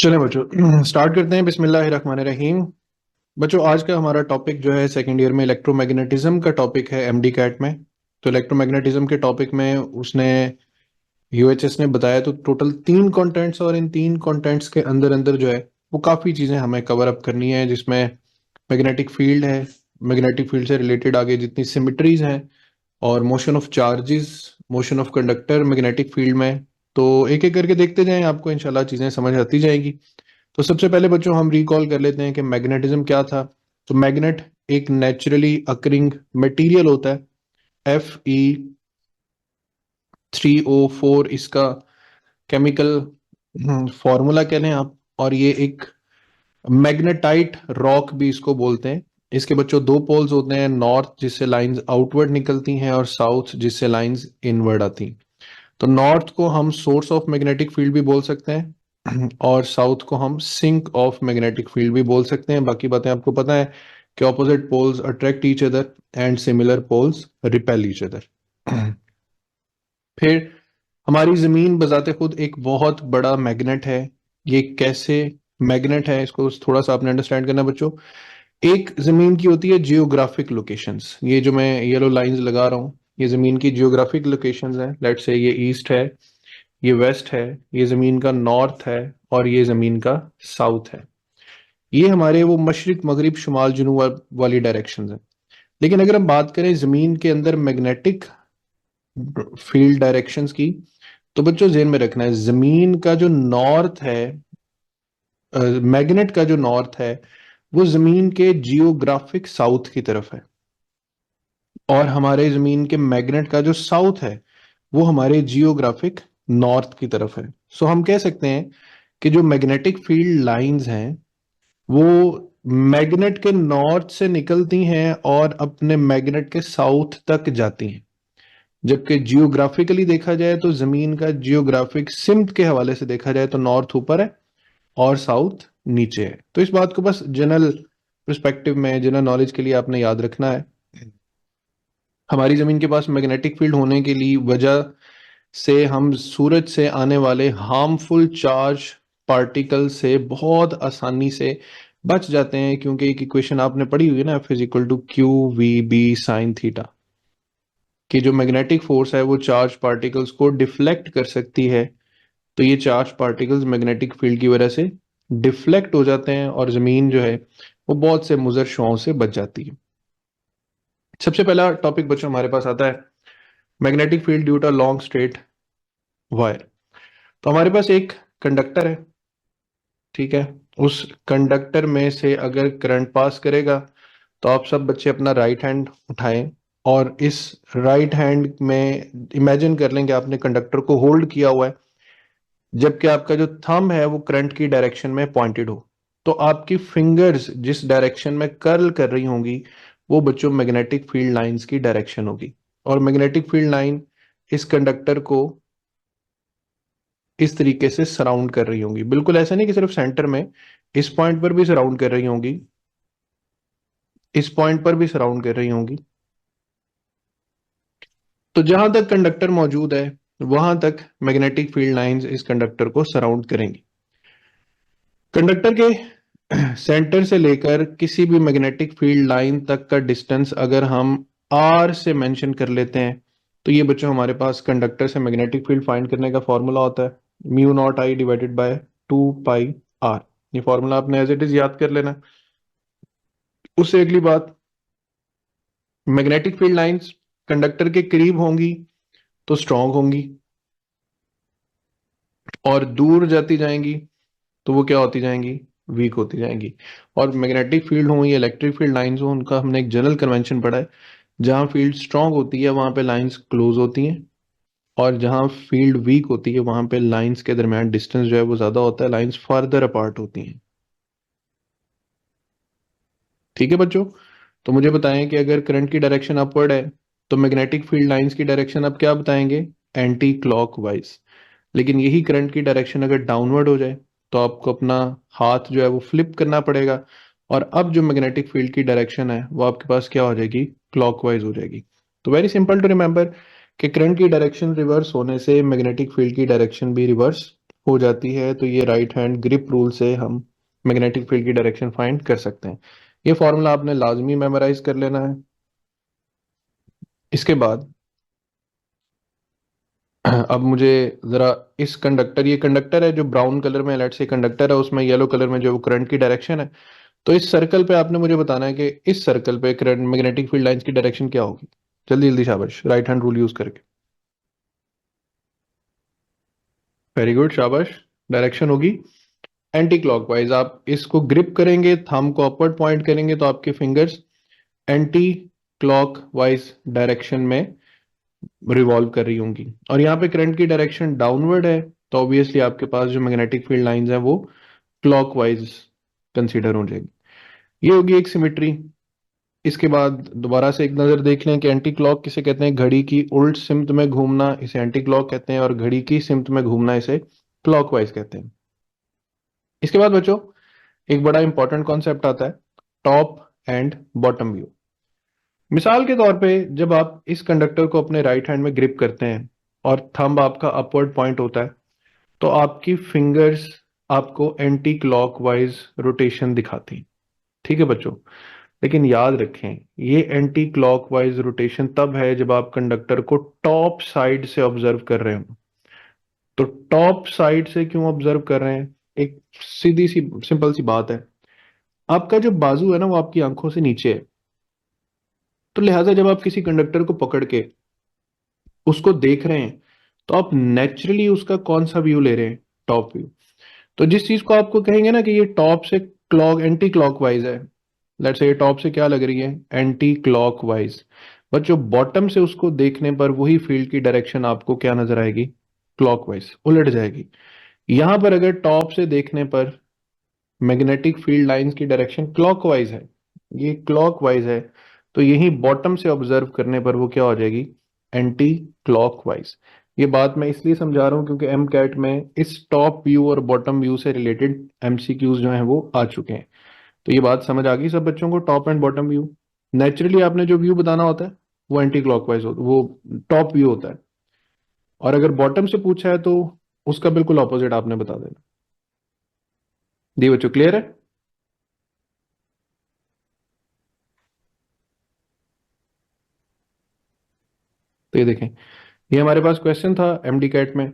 चलें बच्चों स्टार्ट करते हैं। बिस्मिल्लाहिर्रहमानिर्रहीम। बच्चों आज का हमारा टॉपिक जो है सेकंड ईयर में इलेक्ट्रोमैग्नेटिज्म का टॉपिक है एमडी कैट में। तो इलेक्ट्रोमैग्नेटिज्म के टॉपिक में उसने यूएचएस ने बताया तो टोटल 3 कंटेंट्स, और इन 3 कंटेंट्स के अंदर अंदर जो है वो काफ़ी चीज़ें हमें कवर अप करनी है, जिसमें मैग्नेटिक फील्ड है, मैग्नेटिक फील्ड से रिलेटेड आगे जितनी सिमिट्रीज हैं, और motion of charges, motion of conductor magnetic field में। तो एक एक करके देखते जाएं, आपको इंशाल्लाह चीज़ें समझ आती जाएंगी। तो सबसे पहले बच्चों हम रिकॉल कर लेते हैं कि मैग्नेटिज्म क्या था। तो मैग्नेट एक नेचुरली अकरिंग मटेरियल होता है। Fe3O4 इसका केमिकल फॉर्मूला कह लें आप। और ये एक मैग्नेटाइट रॉक भी इसको बोलते हैं। इसके बच्चों दो पोल्स होते हैं, नॉर्थ जिससे लाइंस आउटवर्ड निकलती हैं और साउथ जिससे लाइंस इनवर्ड आती हैं। तो नॉर्थ को हम सोर्स ऑफ मैग्नेटिक फील्ड भी बोल सकते हैं और साउथ को हम सिंक ऑफ मैग्नेटिक फील्ड भी बोल सकते हैं। बाकी बातें आपको पता है कि opposite poles attract each other and similar poles repel each other. फिर हमारी जमीन बजाते खुद एक बहुत बड़ा मैग्नेट है। ये कैसे मैग्नेट है इसको थोड़ा सा आपने अंडरस्टैंड करना है बच्चों। एक जमीन की होती है जियोग्राफिक लोकेशंस। ये जो मैं येलो लाइंस लगा रहा हूँ ये जमीन की जियोग्राफिक लोकेशंस हैं। लेट से ये ईस्ट है, ये वेस्ट है, ये जमीन का नॉर्थ है, और ये जमीन का साउथ है। ये हमारे वो मशरिक मगरिब शुमाल जुनूब वाली डायरेक्शंस हैं। लेकिन अगर हम बात करें जमीन के अंदर मैग्नेटिक फील्ड डायरेक्शंस की, तो बच्चों ध्यान में रखना है जमीन का जो नॉर्थ है, मैग्नेट का जो नॉर्थ है वो जमीन के जियोग्राफिक साउथ की तरफ है, और हमारे जमीन के मैग्नेट का जो साउथ है वो हमारे जियोग्राफिक नॉर्थ की तरफ है। सो हम कह सकते हैं कि जो मैग्नेटिक फील्ड लाइंस हैं वो मैग्नेट के नॉर्थ से निकलती हैं और अपने मैग्नेट के साउथ तक जाती हैं। जबकि जियोग्राफिकली देखा जाए तो जमीन का जियोग्राफिक सिमत के हवाले से देखा जाए तो नॉर्थ ऊपर है और साउथ नीचे है। तो इस बात को बस जनरल परस्पेक्टिव में, जनरल नॉलेज के लिए आपने याद रखना है। हमारी जमीन के पास मैग्नेटिक फील्ड होने के लिए वजह से हम सूरज से आने वाले हार्मफुल चार्ज पार्टिकल से बहुत आसानी से बच जाते हैं, क्योंकि एक इक्वेशन आपने पढ़ी हुई है ना, F = QVB sin θ, कि जो मैग्नेटिक फोर्स है वो चार्ज पार्टिकल्स को डिफ्लेक्ट कर सकती है। तो ये चार्ज पार्टिकल्स मैग्नेटिक फील्ड की वजह से डिफ्लेक्ट हो जाते हैं और जमीन जो है वो बहुत से मुजर शॉ से बच जाती है। सबसे पहला टॉपिक बच्चों हमारे पास आता है magnetic field due to long straight wire. तो हमारे पास एक कंडक्टर है, ठीक है। उस कंडक्टर में से अगर करंट पास करेगा तो आप सब बच्चे अपना राइट हैंड उठाएं, और इस राइट हैंड में इमेजिन कर लेंगे आपने कंडक्टर को होल्ड किया हुआ है, जबकि आपका जो थंब है वो करंट की डायरेक्शन में पॉइंटेड हो। तो आपकी फिंगर्स जिस डायरेक्शन में कर्ल कर रही होंगी वो बच्चों मैग्नेटिक फील्ड लाइंस की डायरेक्शन होगी। और मैग्नेटिक फील्ड लाइन इस कंडक्टर को इस तरीके से सराउंड कर रही होंगी। बिल्कुल ऐसा नहीं कि सिर्फ सेंटर में, इस पॉइंट पर भी सराउंड कर रही होंगी, इस पॉइंट पर भी सराउंड कर रही होंगी। तो जहां तक कंडक्टर मौजूद है वहां तक मैग्नेटिक फील्ड लाइंस इस कंडक्टर को सराउंड करेंगी। कंडक्टर के सेंटर से लेकर किसी भी मैग्नेटिक फील्ड लाइन तक का डिस्टेंस अगर हम आर से मेंशन कर लेते हैं, तो ये बच्चों हमारे पास कंडक्टर से मैग्नेटिक फील्ड फाइंड करने का फॉर्मूला होता है μ0I/2πr। ये फॉर्मूला आपने एज इट इज याद कर लेना। उससे अगली बात, मैग्नेटिक फील्ड लाइंस कंडक्टर के करीब होंगी तो स्ट्रांग होंगी, और दूर जाती जाएंगी तो वो क्या होती जाएंगी, वीक होती जाएंगी। और मैग्नेटिक फील्ड हो या इलेक्ट्रिक फील्ड लाइंस हो, उनका हमने एक जनरल कन्वेंशन पढ़ा है, जहां फील्ड स्ट्रांग होती है वहां पे लाइंस क्लोज होती हैं, और जहां फील्ड वीक होती है वहां पे लाइंस के दरमियान डिस्टेंस जो है वो ज्यादा होता है, लाइंस फर्दर अपार्ट होती हैं। ठीक है बच्चों। तो मुझे बताएं कि अगर करंट की डायरेक्शन अपवर्ड है तो मैग्नेटिक फील्ड लाइंस की डायरेक्शन आप क्या बताएंगे, एंटी क्लॉकवाइज। लेकिन यही करंट की डायरेक्शन अगर डाउनवर्ड हो जाए तो आपको अपना हाथ जो है वो फ्लिप करना पड़ेगा, और अब जो मैग्नेटिक फील्ड की डायरेक्शन है वो आपके पास क्या हो जाएगी, क्लॉकवाइज हो जाएगी। तो वेरी सिंपल टू रिमेंबर कि करंट की डायरेक्शन रिवर्स होने से मैग्नेटिक फील्ड की डायरेक्शन भी रिवर्स हो जाती है तो ये राइट हैंड ग्रिप रूल से हम मैग्नेटिक फील्ड की डायरेक्शन फाइंड कर सकते हैं। ये फॉर्मूला आपने लाजमी मेमोराइज कर लेना है। इसके बाद अब मुझे जरा इस कंडक्टर, ये कंडक्टर है जो ब्राउन कलर में, लेट्स से कंडक्टर है, उसमें येलो कलर में जो करंट की डायरेक्शन है, तो इस सर्कल पे आपने मुझे बताना है कि इस सर्कल पे करंट मैग्नेटिक फील्ड लाइंस की डायरेक्शन क्या होगी। जल्दी जल्दी शाबाश, राइट हैंड रूल यूज करके। वेरी गुड, शाबाश। डायरेक्शन होगी एंटी क्लॉकवाइज। आप इसको ग्रिप करेंगे, थंब को अपवर्ड पॉइंट करेंगे तो आपके फिंगर्स एंटी क्लॉकवाइज डायरेक्शन में रिवॉल्व कर रही होंगी। और यहाँ पे करंट की डायरेक्शन डाउनवर्ड है, तो ऑब्वियसली आपके पास जो मैग्नेटिक फील्ड लाइंस है वो क्लॉकवाइज कंसीडर हो जाएगी। ये होगी एक सिमेट्री। इसके बाद दोबारा से एक नजर देख लें कि एंटी क्लॉक किसे कहते हैं। घड़ी की उल्ट सिमत में घूमना इसे एंटी क्लॉक कहते हैं, और घड़ी की सिमत में घूमना इसे क्लॉकवाइज कहते हैं। इसके बाद बच्चों एक बड़ा इंपॉर्टेंट कॉन्सेप्ट आता है, टॉप एंड बॉटम व्यू। मिसाल के तौर पे जब आप इस कंडक्टर को अपने राइट हैंड में ग्रिप करते हैं और थंब आपका अपवर्ड पॉइंट होता है, तो आपकी फिंगर्स आपको एंटी क्लॉकवाइज रोटेशन दिखाती हैं। ठीक है बच्चों, लेकिन याद रखें ये एंटी क्लॉकवाइज रोटेशन तब है जब आप कंडक्टर को टॉप साइड से ऑब्जर्व कर रहे हो। तो टॉप साइड से क्यों ऑब्जर्व कर रहे हैं? एक सीधी सी सिंपल सी बात है, आपका जो बाजू है ना वो आपकी आंखों से नीचे है। तो लिहाजा जब आप किसी कंडक्टर को पकड़ के उसको देख रहे हैं तो आप नेचुरली उसका कौन सा व्यू ले रहे हैं? Top view. तो जिस चीज को आपको कहेंगे ना कि ये टॉप से क्लॉक एंटी क्लॉकवाइज है, लेट्स से ये टॉप से क्या लग रही है? Anti clockwise. बट जो बॉटम से उसको देखने पर वही फील्ड की डायरेक्शन आपको क्या नजर आएगी? क्लॉकवाइज, उलट जाएगी। यहां पर अगर टॉप से देखने पर मैग्नेटिक फील्ड लाइंस की डायरेक्शन क्लॉकवाइज है, ये क्लॉकवाइज है, तो यही बॉटम से ऑब्जर्व करने पर वो क्या हो जाएगी? Anti clockwise. ये बात मैं इसलिए समझा रहा हूं क्योंकि एम कैट में इस टॉप व्यू और बॉटम व्यू से रिलेटेड एमसीक्यूज जो हैं वो आ चुके हैं। तो ये बात समझ आ गई सब बच्चों को, top and bottom view. Naturally आपने जो व्यू बताना होता है वो एंटी क्लॉकवाइज होता है, वो टॉप व्यू होता है। और अगर बॉटम से पूछा है तो उसका बिल्कुल ऑपोजिट आपने बता देना। जी बच्चों, क्लियर है? तो ये देखें, ये हमारे पास क्वेश्चन था एमडी कैट में।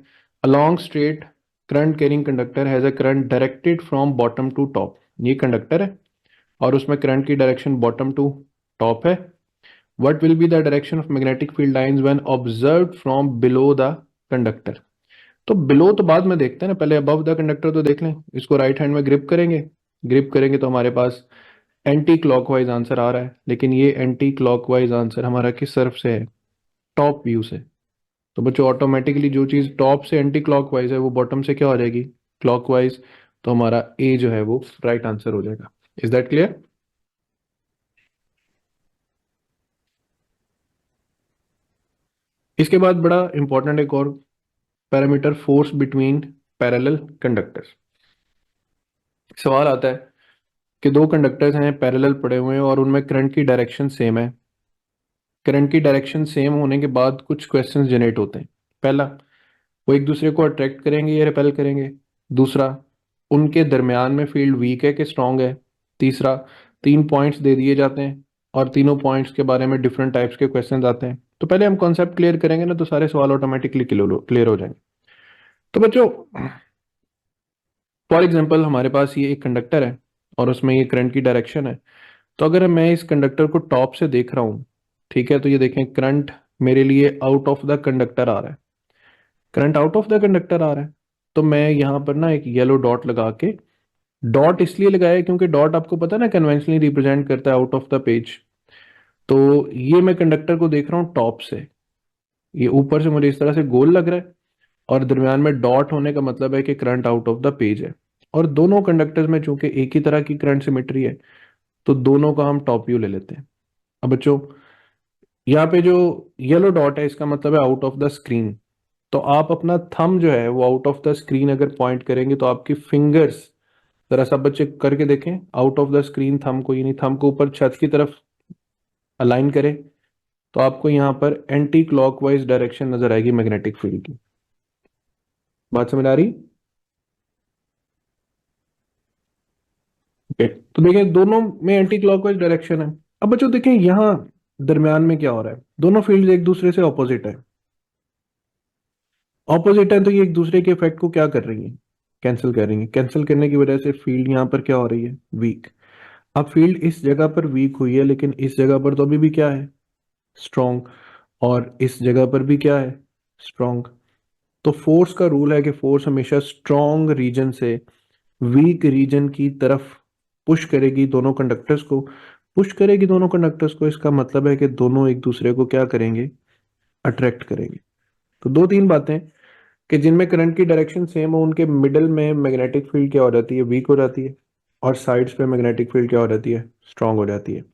A long straight current carrying conductor has a current directed from bottom to top. ये कंडक्टर है और उसमें करंट की डायरेक्शन बॉटम टू टॉप है। What will be the direction of magnetic field lines when observed from below the conductor? तो below तो बाद में देखते हैं ना, पहले अबव द कंडक्टर तो देख लें। इसको राइट हैंड में ग्रिप करेंगे, ग्रिप करेंगे तो हमारे पास एंटी क्लॉकवाइज आंसर आ रहा है, लेकिन ये एंटी क्लॉकवाइज आंसर हमारा किस तरफ से है? टॉप व्यू से। तो बच्चों ऑटोमेटिकली जो चीज टॉप से एंटी क्लॉकवाइज है वो बॉटम से क्या हो जाएगी? क्लॉकवाइज। तो हमारा ए जो है वो राइट आंसर हो जाएगा। Is that clear? इसके बाद बड़ा इंपॉर्टेंट एक और parameter, force between parallel conductors. सवाल आता है कि दो कंडक्टर्स हैं, पैरेलल पड़े हुए हैं और उनमें करंट की डायरेक्शन सेम है। करंट की डायरेक्शन सेम होने के बाद कुछ क्वेश्चंस जनरेट होते हैं। पहला, वो एक दूसरे को अट्रैक्ट करेंगे या रिपेल करेंगे। दूसरा, उनके दरमियान में फील्ड वीक है कि स्ट्रांग है। तीसरा, तीन पॉइंट्स दे दिए जाते हैं और तीनों पॉइंट्स के बारे में डिफरेंट टाइप्स के क्वेश्चंस आते हैं। तो पहले हम कॉन्सेप्ट क्लियर करेंगे ना तो सारे सवाल ऑटोमेटिकली क्लियर हो जाएंगे। तो बच्चों फॉर एग्जांपल हमारे पास ये एक कंडक्टर है और उसमें ये करंट की डायरेक्शन है। तो अगर मैं इस कंडक्टर को टॉप से देख रहा हूँ, ठीक है, तो ये देखें करंट मेरे लिए आउट ऑफ द कंडक्टर आ रहा है। Current out of the conductor आ रहा है, तो मैं यहाँ पर ना एक येलो डॉट लगा के, डॉट इसलिए लगाया क्योंकि डॉट आपको पता है ना कन्वेंशनली रिप्रेजेंट करता है आउट ऑफ द पेज। तो ये मैं कंडक्टर को देख रहा हूँ टॉप से, ये ऊपर से मुझे इस तरह से गोल लग रहा है और दरमियान में डॉट होने का मतलब है कि current out of the page है। और दोनों कंडक्टर्स में चूंकि एक ही तरह की करंट सिमेट्री है तो दोनों का हम टॉप व्यू ले लेते हैं। अब बच्चों यहाँ पे जो येलो डॉट है इसका मतलब है आउट ऑफ द स्क्रीन। तो आप अपना थंब जो है वो आउट ऑफ द स्क्रीन अगर पॉइंट करेंगे तो आपकी फिंगर्स, जरा सब बच्चे करके देखें, out of the screen thumb को, यानी थंब को ऊपर छत की तरफ अलाइन करें तो आपको यहाँ पर एंटी क्लॉकवाइज डायरेक्शन नजर आएगी मैग्नेटिक फील्ड की। बात समझ आ रही? तो देखिए दोनों में एंटी क्लॉकवाइज डायरेक्शन है। अब बच्चों देखें यहाँ दरमियान में क्या हो रहा है, दोनों फील्ड एक दूसरे से ऑपोजिट है। ऑपोजिट है तो ये एक दूसरे के इफेक्ट को क्या कर रही है, कैंसिल कर रही है। कैंसिल करने की वजह से फील्ड यहाँ पर क्या हो रही है, वीक। अब फील्ड इस जगह पर वीक हुई है, लेकिन इस जगह पर तो अभी भी क्या है, स्ट्रॉन्ग। और इस जगह पर भी क्या है, स्ट्रॉन्ग। तो फोर्स का रूल है कि फोर्स हमेशा स्ट्रॉन्ग रीजन से वीक रीजन की तरफ पुश करेगी, दोनों कंडक्टर्स को पुश करेगी, दोनों कंडक्टर्स को। इसका मतलब है कि दोनों एक दूसरे को क्या करेंगे, अट्रैक्ट करेंगे। तो दो तीन बातें कि जिनमें करंट की डायरेक्शन सेम हो, उनके मिडल में मैग्नेटिक फील्ड क्या हो जाती है, वीक हो जाती है। और साइड्स पे मैग्नेटिक फील्ड क्या हो जाती है, स्ट्रांग हो जाती है।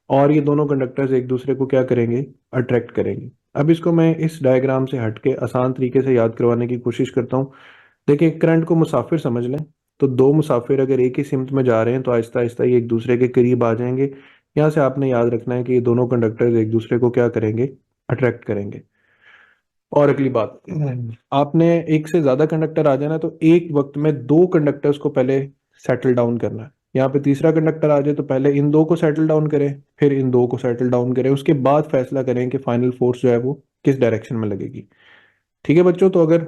और ये दोनों कंडक्टर्स एक दूसरे को क्या करेंगे, अट्रैक्ट करेंगे। अब इसको मैं इस डायग्राम से हटके आसान तरीके से याद करवाने की कोशिश करता हूँ। देखिए करंट को मुसाफिर समझ लें। तो दो मुसाफिर अगर एक ही सिमत में जा रहे हैं तो आहिस्ता आहिस्ता ये एक दूसरे के करीब आ जाएंगे। यहाँ से आपने याद रखना है कि ये दोनों कंडक्टर्स एक दूसरे को क्या करेंगे, अट्रैक्ट करेंगे। और अगली बात, आपने एक से ज्यादा कंडक्टर आ जाना तो एक वक्त में दो कंडक्टर्स को पहले सेटल डाउन करना है। यहाँ पे तीसरा कंडक्टर आ जाए तो पहले इन दो को सेटल डाउन करें, फिर इन दो को सेटल डाउन करें, उसके बाद फैसला करें कि फाइनल फोर्स जो है वो किस डायरेक्शन में लगेगी। ठीक है बच्चों, तो अगर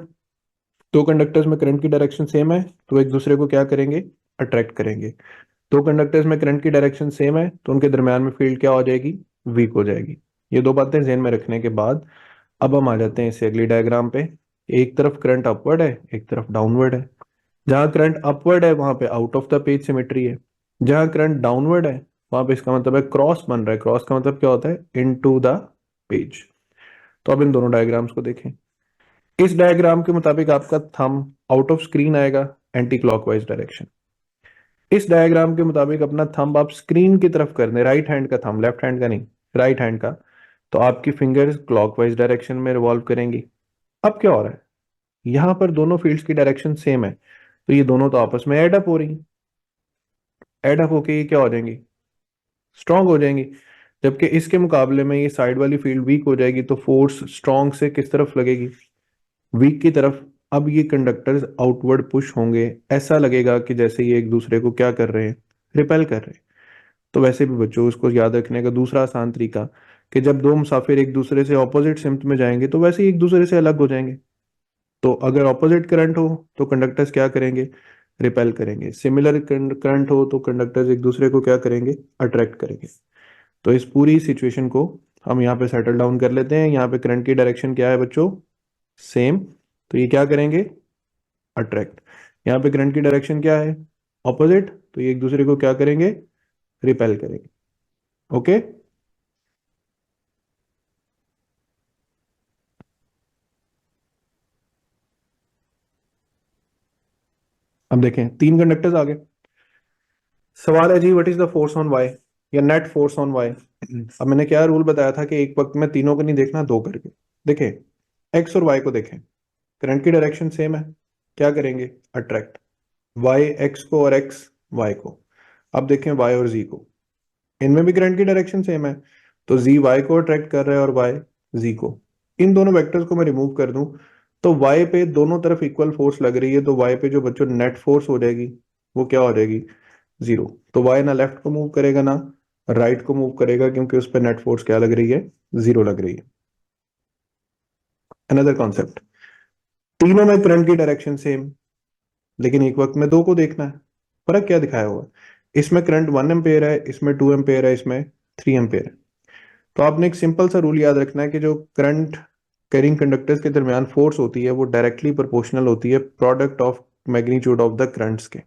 दो कंडक्टर्स में करंट की डायरेक्शन सेम है तो एक दूसरे को क्या करेंगे, अट्रैक्ट करेंगे। दो कंडक्टर्स में करंट की डायरेक्शन सेम है तो उनके दरमियान में फील्ड क्या हो जाएगी, वीक हो जाएगी। ये दो बातें ध्यान में रखने के बाद अब हम आ जाते हैं इससे अगली डायग्राम पे। एक तरफ करंट अपवर्ड है, एक तरफ डाउनवर्ड है। जहां करंट अपवर्ड है वहां पे out of the page symmetry है। जहां करंट डाउनवर्ड है वहां पे इसका मतलब है क्रॉस बन रहा है। क्रॉस का मतलब क्या होता है, इनटू द पेज। तो अब इन दोनों डायग्राम्स को देखें। इस डायग्राम के मुताबिक आपका थंब आउट ऑफ स्क्रीन आएगा, एंटी क्लॉकवाइज डायरेक्शन। इस डायग्राम के मुताबिक अपना थंब आप स्क्रीन की तरफ कर दें, राइट हैंड का थंब, लेफ्ट हैंड का नहीं, राइट हैंड का। तो आपकी फिंगर्स क्लॉकवाइज डायरेक्शन में रिवॉल्व करेंगी। अब क्या हो रहा है, यहां पर दोनों फील्ड्स की डायरेक्शन सेम है तो ये दोनों तो आपस में एड अप हो रही हैं। एड अप होके ये क्या हो जाएंगी, स्ट्रांग हो जाएंगी। जबकि इसके मुकाबले में ये साइड वाली फील्ड वीक हो जाएगी तो फोर्स स्ट्रांग से किस तरफ लगेगी, वीक की तरफ। अब ये कंडक्टर्स आउटवर्ड पुश होंगे, ऐसा लगेगा कि जैसे ये एक दूसरे को क्या कर रहे हैं, रिपेल कर रहे हैं। तो वैसे भी बच्चों इसको याद रखने का दूसरा आसान तरीका कि जब दो मुसाफिर एक दूसरे से ऑपोजिट सिमत में जाएंगे तो वैसे ही एक दूसरे से अलग हो जाएंगे। तो अगर ऑपोजिट करंट हो तो कंडक्टर्स क्या करेंगे, रिपेल करेंगे। सिमिलर करंट हो तो कंडक्टर्स एक दूसरे को क्या करेंगे, अट्रैक्ट करेंगे। तो इस पूरी सिचुएशन को हम यहाँ पे सेटल डाउन कर लेते हैं। यहाँ पे करंट की डायरेक्शन क्या है बच्चों, सेम। तो ये क्या करेंगे, अट्रैक्ट। यहाँ पे करंट की डायरेक्शन क्या है, ऑपोजिट। तो ये एक दूसरे को क्या करेंगे, रिपेल करेंगे। ओके। अब देखें तीन कंडक्टर्स आ गए। सवाल है जी what is the force on Y, या नेट फोर्स ऑन वाई। अब मैंने क्या रूल बताया था कि एक वक्त में तीनों को नहीं देखना, दो करके देखें। एक्स और वाई को देखें, करंट की डायरेक्शन सेम है, क्या करेंगे, अट्रैक्ट। वाई एक्स को और एक्स वाई को। अब देखें वाई और जी को, इनमें भी करंट की डायरेक्शन सेम है तो जी वाई को अट्रैक्ट कर रहा है और वाई जी को। इन दोनों वेक्टर्स को मैं रिमूव कर दूं तो वाई पे दोनों तरफ इक्वल फोर्स लग रही है, तो वाई पे जो बच्चों नेट फोर्स हो जाएगी वो क्या हो जाएगी, जीरो। तो वाई ना लेफ्ट को मूव करेगा ना राइट को मूव करेगा, क्योंकि उस पर नेट फोर्स क्या लग रही है, जीरो लग रही है। अनदर कॉन्सेप्ट, तीनों में करंट की डायरेक्शन सेम, लेकिन एक वक्त में दो को देखना है। फर्क क्या दिखाया हुआ है, इसमें करंट 1 एम्पेयर है, इसमें 2 एम्पेयर है, इसमें 3 एम्पेयर है। तो आपने एक सिंपल सा रूल याद रखना है कि जो करंट कैरिंग कंडक्टर्स के दरमियान फोर्स होती है वो डायरेक्टली प्रोपोर्शनल होती है product of magnitude of the currents के।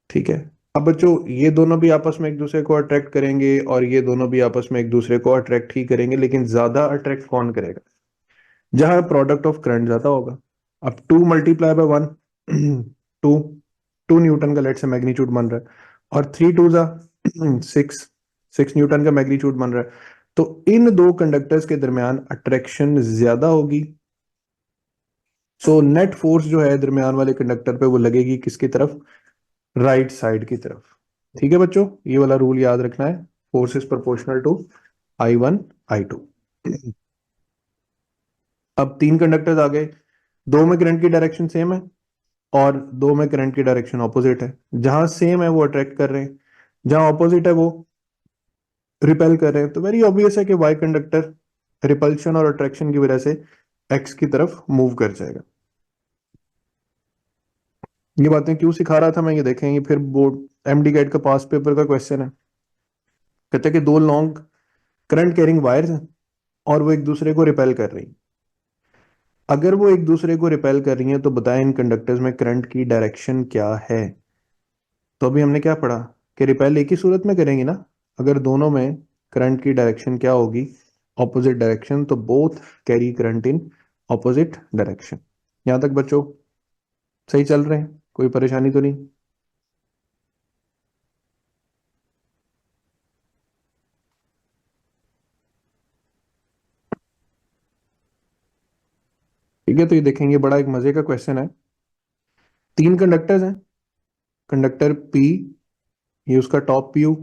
ठीक है। अब बच्चों ये दोनों भी आपस में एक दूसरे को अट्रैक्ट करेंगे और ये दोनों भी आपस में एक दूसरे को अट्रैक्ट ही करेंगे, लेकिन ज्यादा अट्रैक्ट कौन करेगा, जहां प्रोडक्ट ऑफ करंट ज्यादा होगा। अब 2 × 1 टू, 2 न्यूटन का लेट से मैग्नीट्यूड बन रहा है, और 3 × 2 6, 6 न्यूटन का मैग्नीट्यूड बन रहा है। तो इन दो कंडक्टर्स के दरमियान अट्रैक्शन ज्यादा होगी। सो नेट फोर्स जो है दरमियान वाले कंडक्टर पे वो लगेगी किसकी तरफ, राइट साइड की तरफ। ठीक है बच्चों, ये वाला रूल याद रखना है, force is proportional to I1 I2। अब तीन कंडक्टर्स आ गए, दो में करंट की डायरेक्शन सेम है, और दो में करंट की डायरेक्शन ऑपोजिट है। जहां सेम है वो अट्रैक्ट कर रहे हैं, जहां ऑपोजिट है वो रिपेल कर रहे हैं। तो वेरी ऑब्वियस है कि वाई कंडक्टर रिपल्शन और अट्रैक्शन की वजह से एक्स की तरफ मूव कर जाएगा। ये बातें क्यों सिखा रहा था मैं, ये देखेंगे फिर बोर्ड एमडी कैट का पास पेपर का क्वेश्चन है। कहते हैं कि दो लॉन्ग करंट कैरिंग वायर्स हैं और वो एक दूसरे को रिपेल कर रही हैं। अगर वो एक दूसरे को रिपेल कर रही हैं तो बताएं इन कंडक्टर्स में करंट की डायरेक्शन क्या है। तो अभी हमने क्या पढ़ा कि रिपेल एक ही सूरत में करेंगे ना, अगर दोनों में करंट की डायरेक्शन क्या होगी, ऑपोजिट डायरेक्शन, तो both carry current in opposite direction. यहां तक बच्चों सही चल रहे हैं, कोई परेशानी तो नहीं? ठीक है, तो ये देखेंगे बड़ा एक मजे का क्वेश्चन है। तीन कंडक्टर्स हैं, कंडक्टर पी ये उसका टॉप व्यू,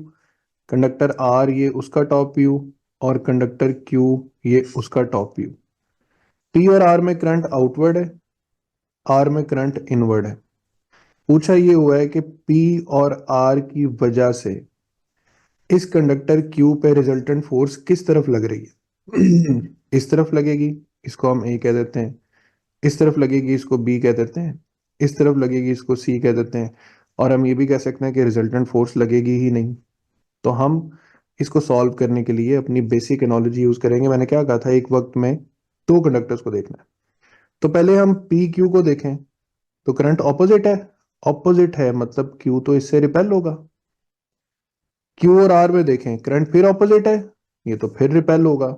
कंडक्टर आर ये उसका टॉप व्यू, और कंडक्टर क्यू ये उसका टॉप व्यू। पी और आर में करंट आउटवर्ड है, आर में करंट इनवर्ड है। पूछा ये हुआ है कि पी और आर की वजह से इस कंडक्टर क्यू पे रिजल्टेंट फोर्स किस तरफ लग रही है। इस तरफ लगेगी, इसको हम ए कह देते हैं। इस तरफ लगेगी, इसको बी कह देते हैं। इस तरफ लगेगी, इसको सी कह देते हैं। और हम ये भी कह सकते हैं कि रिजल्टेंट फोर्स लगेगी ही नहीं। तो हम इसको सॉल्व करने के लिए अपनी बेसिक एनोलॉजी यूज करेंगे। मैंने क्या कहा था, एक वक्त में दो कंडक्टर्स को देखना है। तो पहले हम पी क्यू को देखें, तो करंट ऑपोजिट है। ऑपोजिट है मतलब क्यू तो इससे रिपेल होगा। क्यू और आर में देखें, करंट फिर ऑपोजिट है, ये तो फिर रिपेल होगा।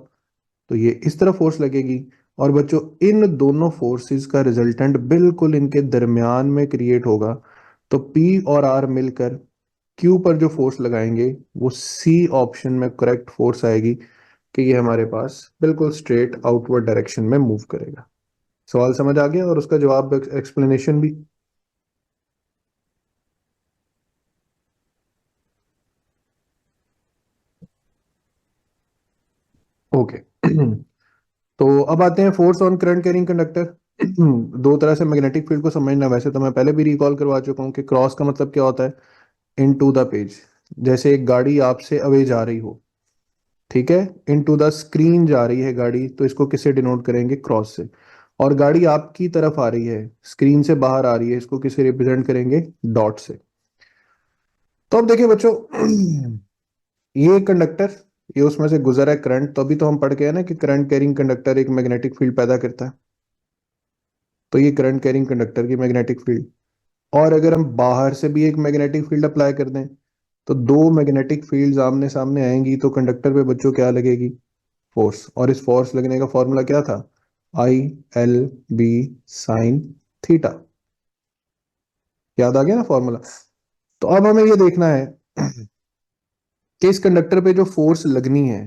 तो ये इस तरफ फोर्स लगेगी। और बच्चों इन दोनों फोर्सेस का रिजल्टेंट बिल्कुल इनके दरमियान में क्रिएट होगा। तो पी और आर मिलकर क्यू पर जो फोर्स लगाएंगे वो सी ऑप्शन में करेक्ट फोर्स आएगी कि ये हमारे पास बिल्कुल स्ट्रेट आउटवर्ड डायरेक्शन में मूव करेगा। सवाल समझ आ गया और उसका जवाब एक्सप्लेनेशन भी। ओके। तो अब आते हैं force on current carrying conductor. दो तरह से मैग्नेटिक फील्ड को समझना, वैसे तो मैं पहले भी रिकॉल करवा चुका हूँ कि क्रॉस का मतलब क्या होता है, इन टू द पेज। जैसे एक गाड़ी आपसे अवे जा रही हो, ठीक है, इन टू द स्क्रीन जा रही है गाड़ी, तो इसको किससे डिनोट करेंगे, क्रॉस से। और गाड़ी आपकी तरफ आ रही है, स्क्रीन से बाहर आ रही है, इसको किसे रिप्रेजेंट करेंगे, डॉट से। तो अब देखिए बच्चों, ये कंडक्टर, ये उसमें से गुजरा है करंट। तो अभी तो हम पढ़ के है ना कि करंट कैरिंग कंडक्टर एक मैग्नेटिक फील्ड पैदा करता है। तो ये करंट कैरिंग कंडक्टर की मैग्नेटिक फील्ड। और अगर हम बाहर से भी एक मैग्नेटिक फील्ड अप्लाई कर दें, तो दो मैग्नेटिक फील्ड्स आमने सामने आएंगी, तो कंडक्टर पे बच्चों क्या लगेगी, फोर्स। और इस फोर्स लगने का फॉर्मूला क्या था, I L B sine theta. याद आ गया ना फॉर्मूला। तो अब हमें ये देखना है कि इस कंडक्टर पे जो फोर्स लगनी है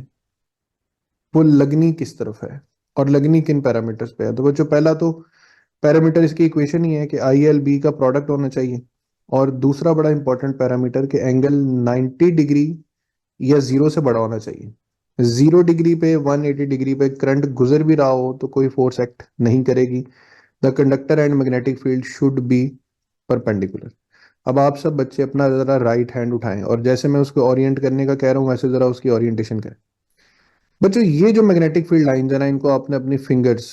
वो लगनी किस तरफ है और लगनी किन पैरामीटर्स पे है। तो बच्चों पहला तो पैरामीटर इसकी इक्वेशन ही है कि आई एल बी का प्रोडक्ट होना चाहिए। और दूसरा बड़ा इंपॉर्टेंट पैरामीटर कि एंगल 90 डिग्री या जीरो से बड़ा होना चाहिए। 0 डिग्री पे 180 डिग्री पे करंट गुजर भी रहा हो तो कोई फोर्स एक्ट नहीं करेगी। The conductor and magnetic field should be perpendicular. अब आप सब बच्चे अपना जरा राइट हैंड उठाएं और जैसे मैं उसको ओरिएंट करने का कह रहा हूं वैसे जरा उसकी ओरिएंटेशन करें। बच्चों ये जो मैग्नेटिक फील्ड लाइन है ना, इनको आपने अपनी फिंगर्स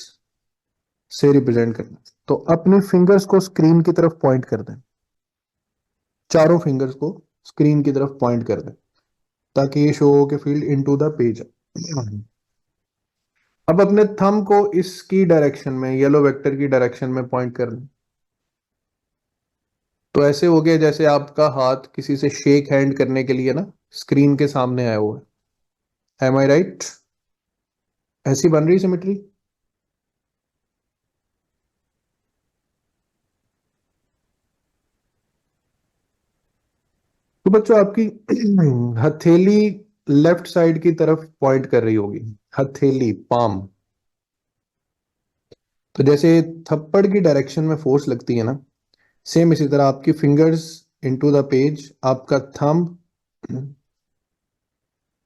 से रिप्रेजेंट करना। तो अपने फिंगर्स को स्क्रीन की तरफ पॉइंट कर दें, चारों फिंगर्स को स्क्रीन की तरफ पॉइंट कर दें, ताकि ये शो हो कि फील्ड इनटू द पेज है। अब अपने थंब को इसकी डायरेक्शन में, येलो वेक्टर की डायरेक्शन में पॉइंट कर दें। तो ऐसे हो गया जैसे आपका हाथ किसी से शेक हैंड करने के लिए ना स्क्रीन के सामने आया हुआ है। एम आई राइट? ऐसी बन रही सिमेट्री। तो बच्चों आपकी हथेली लेफ्ट साइड की तरफ पॉइंट कर रही होगी, हथेली पाम। तो जैसे थप्पड़ की डायरेक्शन में फोर्स लगती है ना, सेम इसी तरह आपकी फिंगर्स इनटू द पेज, आपका थंब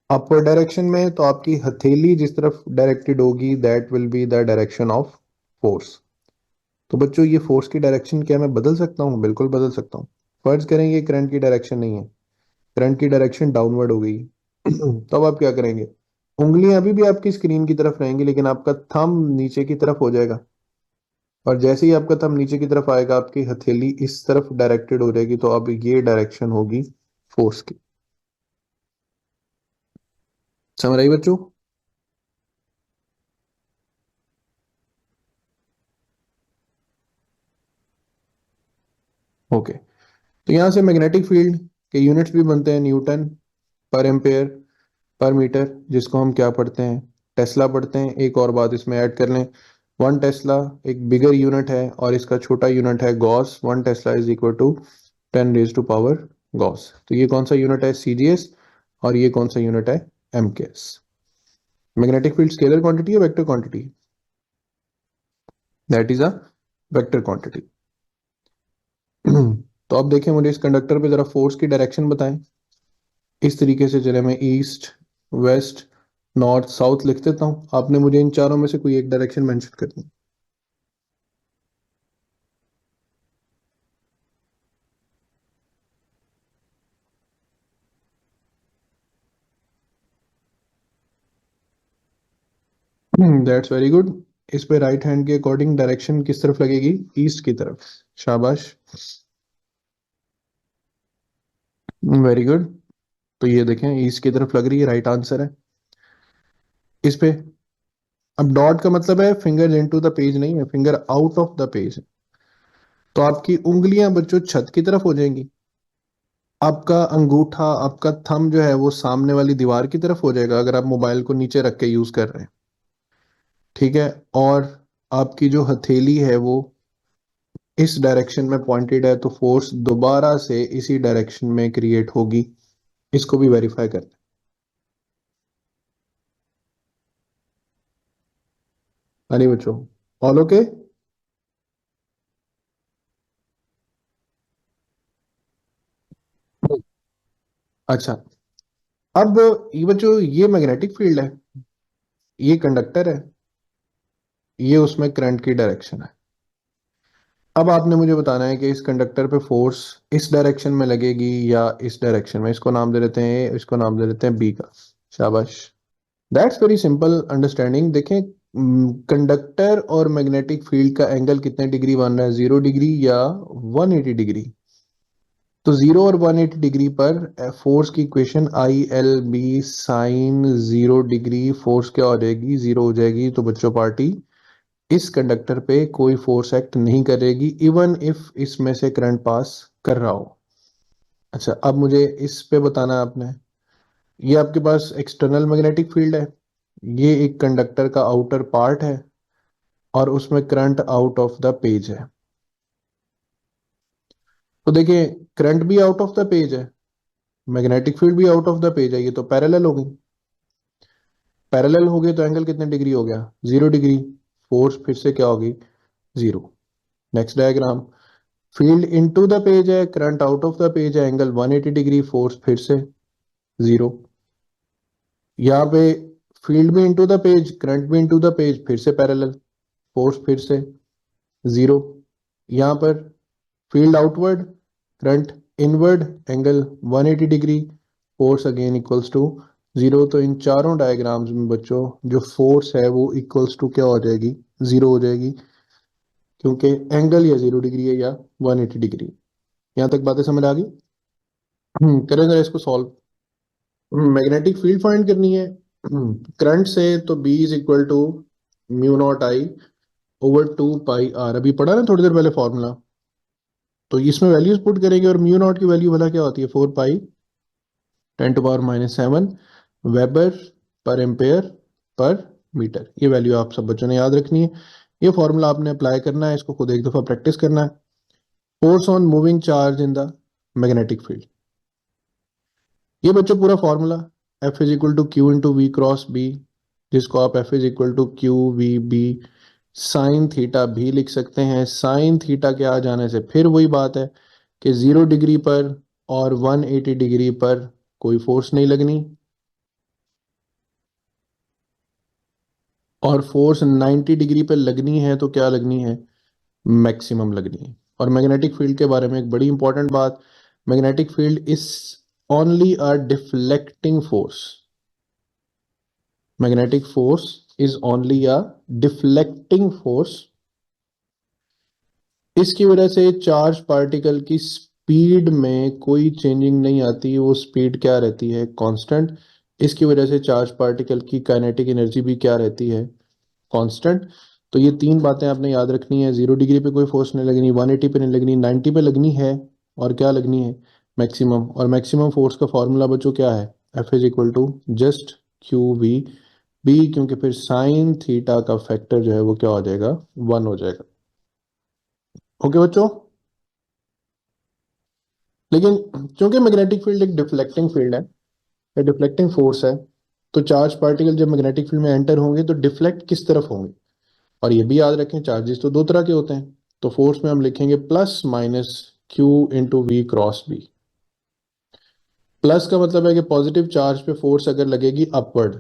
अपवर्ड डायरेक्शन में, तो आपकी हथेली जिस तरफ डायरेक्टेड होगी that will be the direction of force. तो बच्चों ये फोर्स की डायरेक्शन क्या मैं बदल सकता हूँ? बिल्कुल बदल सकता हूँ। फर्ज करेंगे करंट की डायरेक्शन नहीं है, करंट की डायरेक्शन डाउनवर्ड हो गई। तब आप क्या करेंगे? उंगलियां अभी भी आपकी स्क्रीन की तरफ रहेंगी, लेकिन आपका थंब नीचे की तरफ हो जाएगा। और जैसे ही आपका थंब नीचे की तरफ आएगा, आपकी हथेली इस तरफ डायरेक्टेड हो जाएगी, तो अब ये डायरेक्शन होगी फोर्स की। समझ आई बच्चों? ओके। तो यहां से मैग्नेटिक फील्ड के यूनिट्स भी बनते हैं, न्यूटन पर एम्पेयर पर मीटर, जिसको हम क्या पढ़ते हैं? टेस्ला पढ़ते हैं। एक और बात इसमें ऐड कर लें, 1 टेस्ला एक बिगर यूनिट है और इसका छोटा यूनिट है gauss. 1 tesla is equal to 10 raised to power gauss. तो ये कौन सा यूनिट है? सीजीएस। और ये कौन सा यूनिट है? MKS. Magnetic field scalar quantity है vector quantity? That is a vector quantity. तो अब देखें, मुझे इस कंडक्टर पे जरा फोर्स की डायरेक्शन बताएं। इस तरीके से चले, मैं ईस्ट, वेस्ट, नॉर्थ, साउथ लिख देता हूं। आपने मुझे इन चारों में से कोई एक डायरेक्शन मेंशन करनी है। That's very good. इस पे राइट हैंड के अकॉर्डिंग डायरेक्शन किस तरफ लगेगी? ईस्ट की तरफ। शाबाश, वेरी गुड। तो ये देखें, ईस्ट की तरफ लग रही है, राइट आंसर है इस पे। अब डॉट का मतलब है फिंगर इनटू द पेज नहीं है, finger out of the page है। तो आपकी उंगलियां बच्चों छत की तरफ हो जाएंगी। आपका अंगूठा, आपका थंब जो है वो सामने वाली दीवार की तरफ हो जाएगा, अगर आप मोबाइल को नीचे रख के यूज कर रहे हैं। ठीक है। और आपकी जो हथेली है वो इस डायरेक्शन में पॉइंटेड है, तो फोर्स दोबारा से इसी डायरेक्शन में क्रिएट होगी। इसको भी वेरीफाई करते हैं। अरे बच्चों, ऑल ओके? अच्छा। अब ये बच्चों, ये मैग्नेटिक फील्ड है, ये कंडक्टर है, ये उसमें करंट की डायरेक्शन है। अब आपने मुझे बताना है कि इस कंडक्टर पे फोर्स इस डायरेक्शन में लगेगी या इस डायरेक्शन में। इसको नाम दे देते हैं ए, इसको नाम दे देते हैं बी का। शाबाश। That's very simple understanding. देखें, कंडक्टर और मैग्नेटिक फील्ड का एंगल कितने डिग्री बन रहा है? 0 डिग्री या 180 डिग्री? तो 0 और 180 डिग्री पर फोर्स की equation ILB sine 0 degree, force क्या हो जाएगी? जीरो हो जाएगी। तो बच्चों पार्टी इस कंडक्टर पे कोई फोर्स एक्ट नहीं करेगी, इवन इफ इसमें से करंट पास कर रहा हो। अच्छा, अब मुझे इस पे बताना है आपने। ये आपके पास एक्सटर्नल मैग्नेटिक फील्ड है, ये एक कंडक्टर का आउटर पार्ट है, और उसमें current out of the page है। तो देखिए, करंट भी आउट ऑफ द पेज है, मैग्नेटिक फील्ड भी आउट ऑफ द पेज है, ये तो पैरेलल हो गई। पैरेलल हो गए तो एंगल कितने डिग्री हो गया? 0 डिग्री। फोर्स फिर से क्या होगी? Zero. Next diagram, field into the page है, current out of the page है, एंगल 180 डिग्री, फोर्स फिर से जीरो। यहाँ पे फील्ड भी इनटू द पेज, करंट भी इनटू द पेज, फिर से पैरेलल, फोर्स फिर से जीरो। यहाँ पर field outward, current inward, angle 180 degree, force again equals to zero. तो इन चारों डायग्राम्स में बच्चों जो फोर्स है वो इक्वल्स टू क्या हो जाएगी? जीरो हो जाएगी, क्योंकि एंगल या 0 डिग्री है या 180 डिग्री। यहाँ तक बातें समझ आ गई? करें जरा इसको सॉल्व। मैग्नेटिक फील्ड फाइंड करनी है करंट से, तो B is equal to mu naught I/2 pi R. अभी पढ़ा ना थोड़ी देर पहले फॉर्मूला। तो इसमें वैल्यूज पुट करेंगे, और म्यू नॉट की वैल्यू भला क्या होती है? 4 pi 10⁻⁷ weber per ampere per metre. ये वैल्यू आप सब बच्चों ने याद रखनी है। ये फॉर्मूला आपने अप्लाई करना है, इसको खुद एक दफा प्रैक्टिस करना है। Force on moving charge in the magnetic field, ये बच्चों पूरा formula. F is equal to q into v cross B, जिसको आप F is equal to QVB sine theta भी लिख सकते हैं। साइन थीटा के आ जाने से फिर वही बात है कि 0 डिग्री पर और 180 डिग्री पर कोई फोर्स नहीं लगनी, और फोर्स 90 डिग्री पर लगनी है तो क्या लगनी है? मैक्सिमम लगनी है। और मैग्नेटिक फील्ड के बारे में एक बड़ी इंपॉर्टेंट बात, magnetic field is only a deflecting force. Magnetic force is only a deflecting force. इसकी वजह से चार्ज पार्टिकल की स्पीड में कोई चेंजिंग नहीं आती, वो स्पीड क्या रहती है, कांस्टेंट। इसकी वजह से चार्ज पार्टिकल की काइनेटिक एनर्जी भी क्या रहती है, कांस्टेंट। तो ये तीन बातें आपने याद रखनी है। 0 डिग्री पे कोई फोर्स नहीं लगनी, 180 पे नहीं लगनी, 90 पे लगनी है। और क्या लगनी है, मैक्सिमम। और मैक्सिमम फोर्स का फॉर्मूला बच्चों क्या है, F is equal to just q v B, क्योंकि फिर साइन थीटा का फैक्टर जो है वो क्या हो जाएगा, 1 हो जाएगा। ओके बच्चों। लेकिन क्योंकि मैग्नेटिक फील्ड एक डिफ्लेक्टिंग फील्ड है, या डिफ्लेक्टिंग फोर्स है, तो चार्ज पार्टिकल जब मैग्नेटिक फील्ड में एंटर होंगे तो डिफ्लेक्ट किस तरफ होंगे। और ये भी याद रखें, चार्जेस तो दो तरह के होते हैं। तो फोर्स में हम लिखेंगे plus minus q into v cross B. Plus का मतलब है कि पॉजिटिव चार्ज पे फोर्स अगर लगेगी अपवर्ड,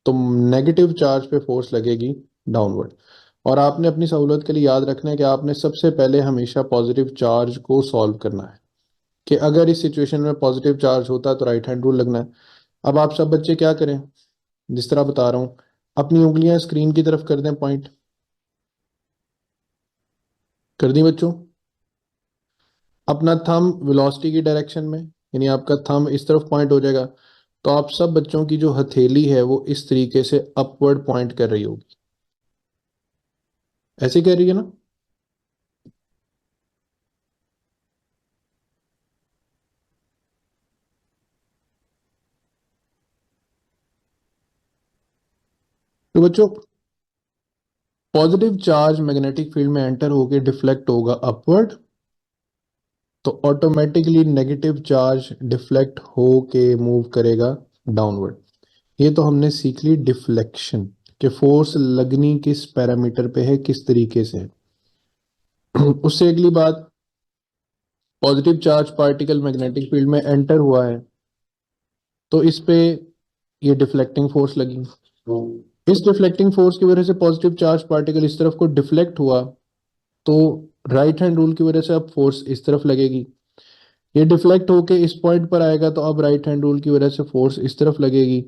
तो नेगेटिव चार्ज पे फोर्स लगेगी डाउनवर्ड। और आपने अपनी सहूलत के लिए याद रखना है कि आपने सबसे पहले हमेशा पॉजिटिव चार्ज को सॉल्व करना है, कि अगर इस सिचुएशन में पॉजिटिव चार्ज होता है तो राइट हैंड रूल लगना है। अब आप सब बच्चे क्या करें, जिस तरह बता रहा हूं, अपनी उंगलियां स्क्रीन की तरफ कर दें, पॉइंट कर दी बच्चों। अपना थंब वेलोसिटी की डायरेक्शन में, यानी आपका थंब इस तरफ पॉइंट हो जाएगा। तो आप सब बच्चों की जो हथेली है वो इस तरीके से अपवर्ड पॉइंट कर रही होगी, ऐसे कह रही है ना। तो बच्चों, पॉजिटिव चार्ज मैग्नेटिक फील्ड में एंटर होके डिफ्लेक्ट होगा अपवर्ड, तो ऑटोमेटिकली नेगेटिव चार्ज डिफ्लेक्ट होके मूव करेगा डाउनवर्ड। ये तो हमने सीख ली डिफ्लेक्शन, कि फोर्स लगनी किस पैरामीटर पे है, किस तरीके से है। उससे अगली बात, positive charge particle magnetic field में एंटर हुआ है, तो इस पे ये डिफ्लेक्टिंग फोर्स लगी। इस डिफ्लेक्टिंग फोर्स की वजह से पॉजिटिव चार्ज पार्टिकल इस तरफ को डिफ्लेक्ट हुआ, तो राइट हैंड रूल की वजह से अब फोर्स इस तरफ लगेगी। ये डिफ्लेक्ट होके इस पॉइंट पर आएगा, तो अब राइट हैंड रूल की वजह से फोर्स इस तरफ लगेगी।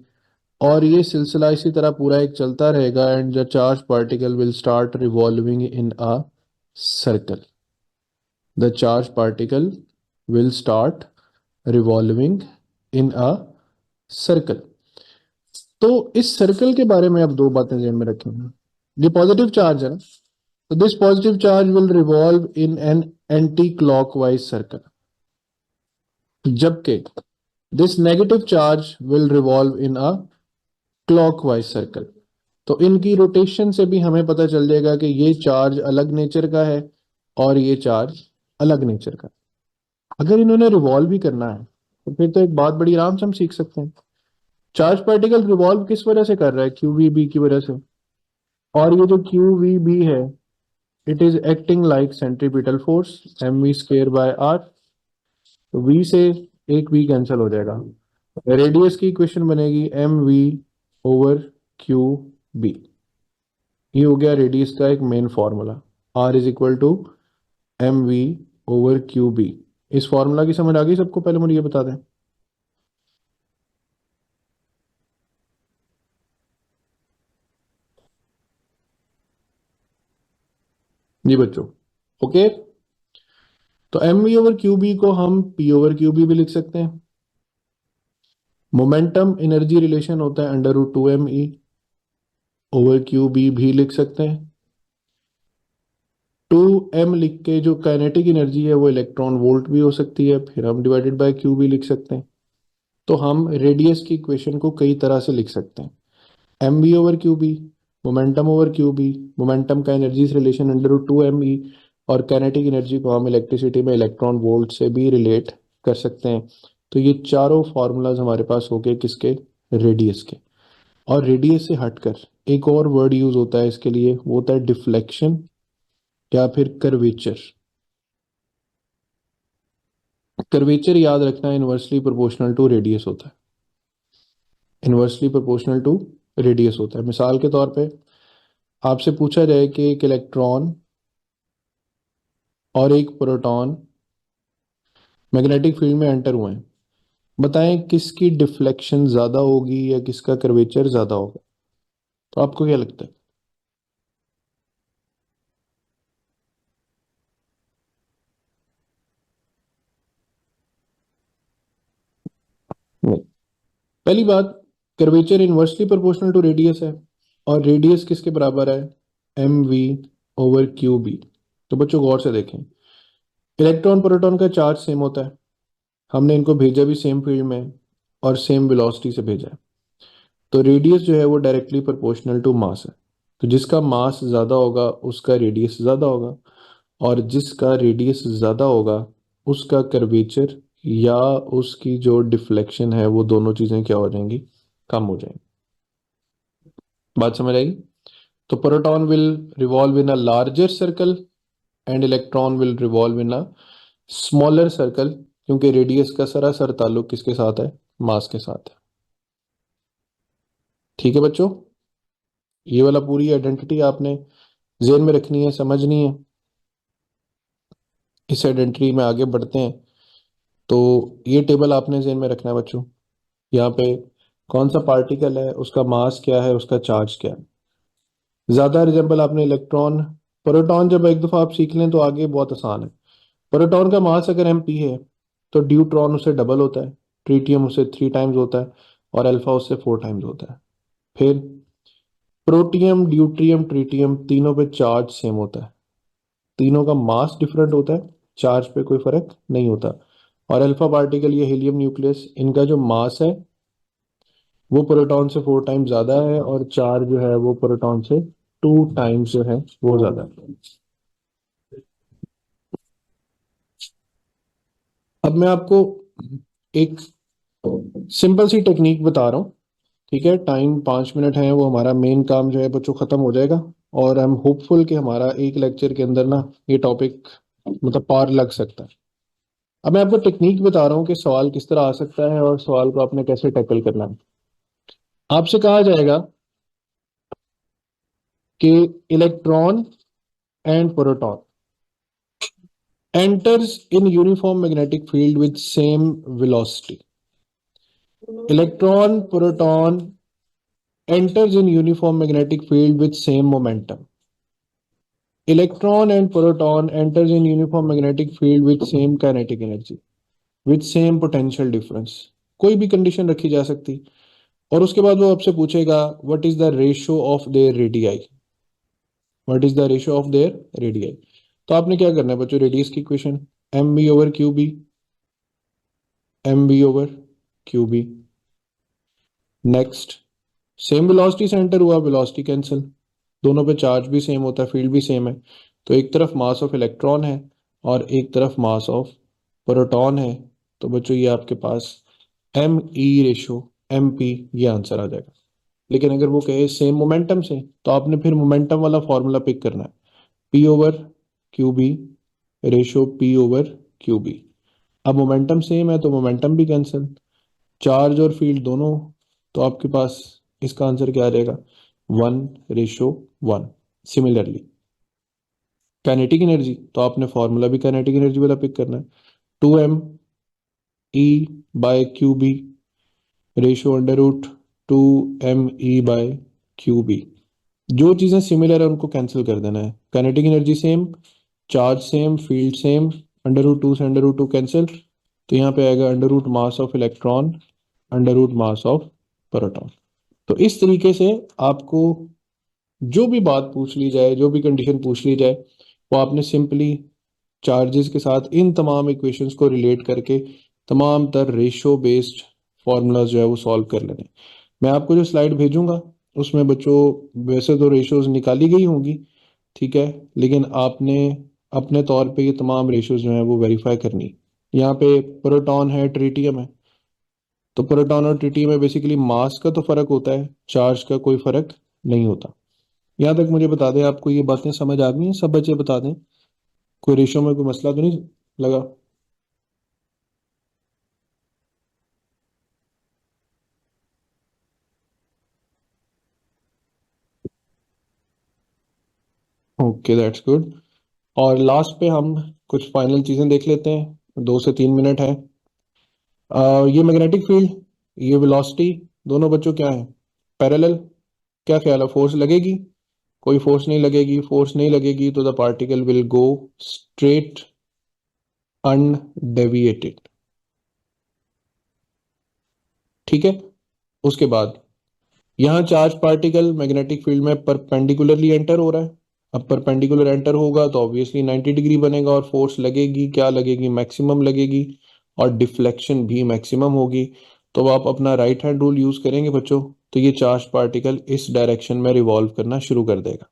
और ये सिलसिला इसी तरह पूरा एक चलता रहेगा, and the charge particle will start revolving in a circle. The charge particle will start revolving in a circle. तो इस सर्कल के बारे में अब दो बातें ध्यान में रखेंगे। ये पॉजिटिव चार्ज है ना, तो this positive charge will revolve in an anti clockwise circle, जबकि this negative charge will revolve in a clockwise circle. तो इनकी रोटेशन से भी हमें पता चल जाएगा कि ये चार्ज अलग नेचर का है और ये चार्ज अलग नेचर का है। अगर इन्होंने रिवॉल्व भी करना है, तो फिर तो एक बात बड़ी आराम से हम सीख सकते हैं। चार्ज पार्टिकल रिवॉल्व किस वजह से कर रहा है, क्यू वी बी की वजह से। और ये जो क्यू वी बी है, it is acting like centripetal force m v square by r. तो वी से एक वी कैंसिल हो जाएगा, रेडियस की इक्वेशन बनेगी m v over Q B. ये हो गया रेडियस का एक main formula, r is equal to m v over Q B. इस फॉर्मूला की समझ आ गई सबको, पहले मुझे ये बता दें। जी बच्चों, ओके। तो m v over Q B को हम पी ओवर क्यू बी भी लिख सकते हैं। मोमेंटम एनर्जी रिलेशन होता है under root 2 m e over Q B भी लिख सकते हैं। 2 m लिख के जो काइनेटिक एनर्जी है वो इलेक्ट्रॉन वोल्ट भी हो सकती है, फिर हम डिवाइडेड बाय क्यू भी लिख सकते हैं। तो हम रेडियस की इक्वेशन को कई तरह से लिख सकते हैं। M B over Q B, momentum over Q B, momentum का energy relation under root 2 m e, और काइनेटिक एनर्जी को हम इलेक्ट्रिसिटी में इलेक्ट्रॉन वोल्ट से भी रिलेट कर सकते हैं। तो ये चारों फॉर्मूलाज हमारे पास हो गए किसके, रेडियस के। और रेडियस से हटकर एक और वर्ड यूज होता है इसके लिए, वो होता है डिफ्लेक्शन या फिर कर्वेचर। कर्वेचर याद रखना, इनवर्सली प्रोपोर्शनल टू रेडियस होता है। इनवर्सली प्रोपोर्शनल टू रेडियस होता है। मिसाल के तौर पे आपसे पूछा जाए कि एक इलेक्ट्रॉन और एक प्रोटॉन मैग्नेटिक फील्ड में एंटर हुए हैं, बताएं किसकी डिफ्लेक्शन ज्यादा होगी या किसका कर्वेचर ज्यादा होगा? तो आपको क्या लगता है? नहीं। पहली बात, curvature inversely proportional to radius है, और रेडियस किसके बराबर है? M v over Q B. तो बच्चों गौर से देखें, इलेक्ट्रॉन प्रोटॉन का चार्ज सेम होता है, हमने इनको भेजा भी सेम फील्ड में और सेम वेलोसिटी से भेजा है, तो रेडियस जो है वो डायरेक्टली प्रोपोर्शनल टू मास है। तो जिसका मास ज्यादा होगा उसका रेडियस ज्यादा होगा, और जिसका रेडियस ज्यादा होगा उसका कर्वेचर या उसकी जो डिफ्लेक्शन है वो दोनों चीजें क्या हो जाएंगी? कम हो जाएंगी। बात समझ आई? तो proton will revolve in a larger circle and electron will revolve in a smaller circle, क्योंकि रेडियस का सरासर ताल्लुक किसके साथ है? मास के साथ है। ठीक है बच्चों, ये वाला पूरी आइडेंटिटी आपने जेन में रखनी है, समझनी है। इस आइडेंटिटी में आगे बढ़ते हैं, तो ये टेबल आपने जेन में रखना है बच्चों। यहाँ पे कौन सा पार्टिकल है, उसका मास क्या है, उसका चार्ज क्या है। ज्यादा रिजेंबल आपने इलेक्ट्रॉन, प्रोटॉन जब एक दफा आप सीख लें तो आगे बहुत आसान है। प्रोटॉन का मास अगर एमपी है तो ड्यूट्रॉन उससे डबल होता है, ट्रिटियम उससे 3 टाइम्स होता है, और अल्फा उससे 4 टाइम्स होता है। फिर प्रोटियम, ड्यूट्रियम, ट्रिटियम तीनों पे चार्ज सेम होता है, तीनों का मास डिफरेंट होता है, चार्ज पे कोई फर्क नहीं होता। और अल्फा पार्टिकल, ये हीलियम न्यूक्लियस, इनका जो मास है वो प्रोटॉन से 4 टाइम्स ज्यादा है, और चार्ज जो है वो प्रोटॉन से 2 टाइम्स जो है वो ज्यादा है। अब मैं आपको एक सिंपल सी टेक्निक बता रहा हूँ। ठीक है, टाइम 5 मिनट है, वो हमारा मेन काम जो है बच्चों खत्म हो जाएगा, और आई एम होपफुल कि हमारा एक लेक्चर के अंदर ना ये टॉपिक मतलब पार लग सकता है। अब मैं आपको टेक्निक बता रहा हूँ कि सवाल किस तरह आ सकता है और सवाल को आपने कैसे टैकल करना है। आपसे कहा जाएगा कि electron and proton enters in uniform magnetic field with same velocity. Electron proton enters in uniform magnetic field with same momentum. Electron and proton enters in uniform magnetic field with same kinetic energy, with same potential difference. कोई भी condition रखी जा सकती, और उसके बाद वो आपसे पूछेगा what is the ratio of their radii, what is the ratio of their radii. तो आपने क्या करना है बच्चों, रेडियस की equation m B over Q B, m B over Q B. Next, same velocity से एंटर हुआ, वेलोसिटी कैंसिल, दोनों पे चार्ज भी सेम होता है, फील्ड भी सेम है, तो एक तरफ मास ऑफ इलेक्ट्रॉन है और एक तरफ मास ऑफ प्रोटॉन है। तो बच्चों ये आपके पास M E ratio M P, ये आंसर आ जाएगा। लेकिन अगर वो कहे सेम मोमेंटम से, तो आपने फिर मोमेंटम वाला फॉर्मूला पिक करना है, p over Q B ratio p over Q B. अब मोमेंटम सेम है तो मोमेंटम भी कैंसिल, चार्ज और फील्ड दोनों, तो आपके पास इसका आंसर क्या आ जाएगा? 1:1। सिमिलरली काइनेटिक एनर्जी, तो आपने फॉर्मूला भी काइनेटिक एनर्जी वाला पिक करना है, 2m E/QB ratio √2m E/QB। जो चीजें सिमिलर है उनको कैंसिल कर देना है, kinetic energy same, charge same, field same, √2 से √2 कैंसिल, तो यहाँ पे आएगा under root mass of electron √root mass of proton. तो इस तरीके से आपको जो भी बात पूछ ली जाए, जो भी कंडीशन पूछ ली जाए, वो आपने सिंपली चार्जेस के साथ इन तमाम इक्वेशंस को रिलेट करके तमाम तर रेशो बेस्ड फार्मूलाज जो है वो सॉल्व कर लेने। मैं आपको जो स्लाइड भेजूंगा उसमें बच्चों वैसे तो रेशोज निकाली गई होंगी, ठीक है, लेकिन आपने अपने तौर पे ये तमाम रेशोज जो है वो वेरीफाई करनी। यहाँ पे प्रोटॉन है, ट्रिटियम है, तो प्रोटॉन और ट्रिटियम में बेसिकली मास का तो फर्क होता है, चार्ज का कोई फर्क नहीं होता। यहाँ तक मुझे बता दें, आपको ये बातें समझ आ गई हैं सब बच्चे? बता दें, कोई रेशो में कोई मसला तो नहीं लगा? Okay that's good. और लास्ट पे हम कुछ फाइनल चीजें देख लेते हैं, 2 से 3 मिनट है। ये मैग्नेटिक फील्ड, ये वेलोसिटी, दोनों बच्चों क्या है, पैरेलल। क्या ख्याल है, फोर्स लगेगी? कोई फोर्स नहीं लगेगी। फोर्स नहीं लगेगी तो the particle will go straight undeviated. ठीक है। उसके बाद यहाँ चार्ज पार्टिकल मैग्नेटिक फील्ड में परपेंडिकुलरली एंटर हो रहा है। अब परपेंडिकुलर एंटर होगा तो ऑब्वियसली 90 डिग्री बनेगा, और फोर्स लगेगी, क्या लगेगी, मैक्सिमम लगेगी, और डिफ्लेक्शन भी मैक्सिमम होगी। तो आप अपना राइट हैंड रूल यूज करेंगे बच्चों, तो ये चार्ज पार्टिकल इस डायरेक्शन में रिवॉल्व करना शुरू कर देगा।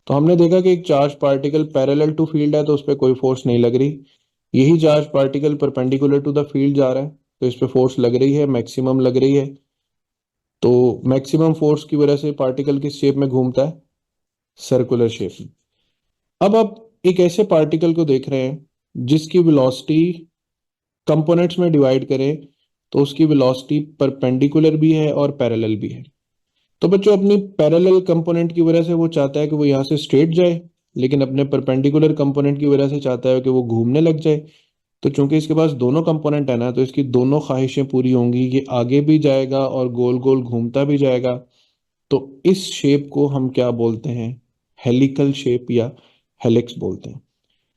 तो हमने देखा कि एक charge particle parallel to field है तो उस पर कोई फोर्स नहीं लग रही। यही charge particle perpendicular to the field जा रहा है तो इस पे फोर्स लग रही है, मैक्सिमम लग रही है। तो मैक्सिमम फोर्स की वजह से पार्टिकल किस शेप में घूमता है, सर्कुलर शेप में। अब आप एक ऐसे पार्टिकल को देख रहे हैं जिसकी वेलोसिटी कंपोनेंट्स में डिवाइड करें तो उसकी वेलोसिटी परपेंडिकुलर भी है और पैरेलल भी है। तो बच्चों अपनी पैरेलल कंपोनेंट की वजह से वो चाहता है कि वो यहाँ से स्ट्रेट जाए, लेकिन अपने परपेंडिकुलर कंपोनेंट की वजह से चाहता है कि वो घूमने लग जाए। तो चूंकि इसके पास दोनों कंपोनेंट है ना, तो इसकी दोनों ख्वाहिशें पूरी होंगी, ये आगे भी जाएगा और गोल गोल घूमता भी जाएगा। तो इस शेप को हम क्या बोलते हैं, हेलिकल शेप या हेलिक्स बोलते हैं।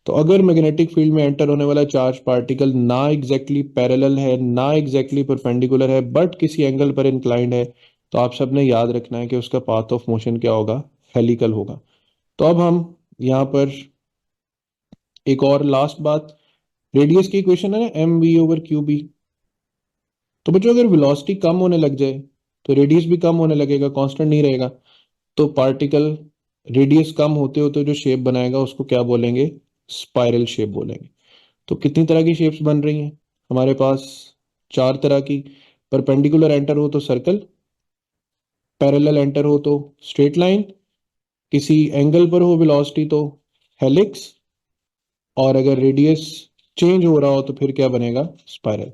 तो अगर मैग्नेटिक फील्ड में एंटर होने वाला चार्ज पार्टिकल ना एग्जैक्टली पैरेलल है, ना एग्जैक्टली परपेंडिकुलर है, बट किसी एंगल पर इंक्लाइंड है, तो आप सबने याद रखना है कि उसका पाथ ऑफ मोशन क्या होगा, हेलिकल होगा। तो अब हम यहाँ पर एक और लास्ट बात, रेडियस की इक्वेशन है ना, m v over Q B. तो बच्चों अगर वेलोसिटी कम होने लग जाए तो रेडियस भी कम होने लगेगा, कांस्टेंट नहीं रहेगा। तो पार्टिकल रेडियस कम होते होते जो शेप बनाएगा उसको क्या बोलेंगे, स्पाइरल शेप बोलेंगे। तो कितनी तरह की शेप्स बन रही हैं हमारे पास, 4 तरह की। परपेंडिकुलर एंटर हो तो सर्कल, पैरेलल एंटर हो तो स्ट्रेट लाइन, किसी एंगल पर हो वेलोसिटी तो हेलिक्स, और अगर रेडियस चेंज हो रहा हो तो फिर क्या बनेगा, स्पाइरल।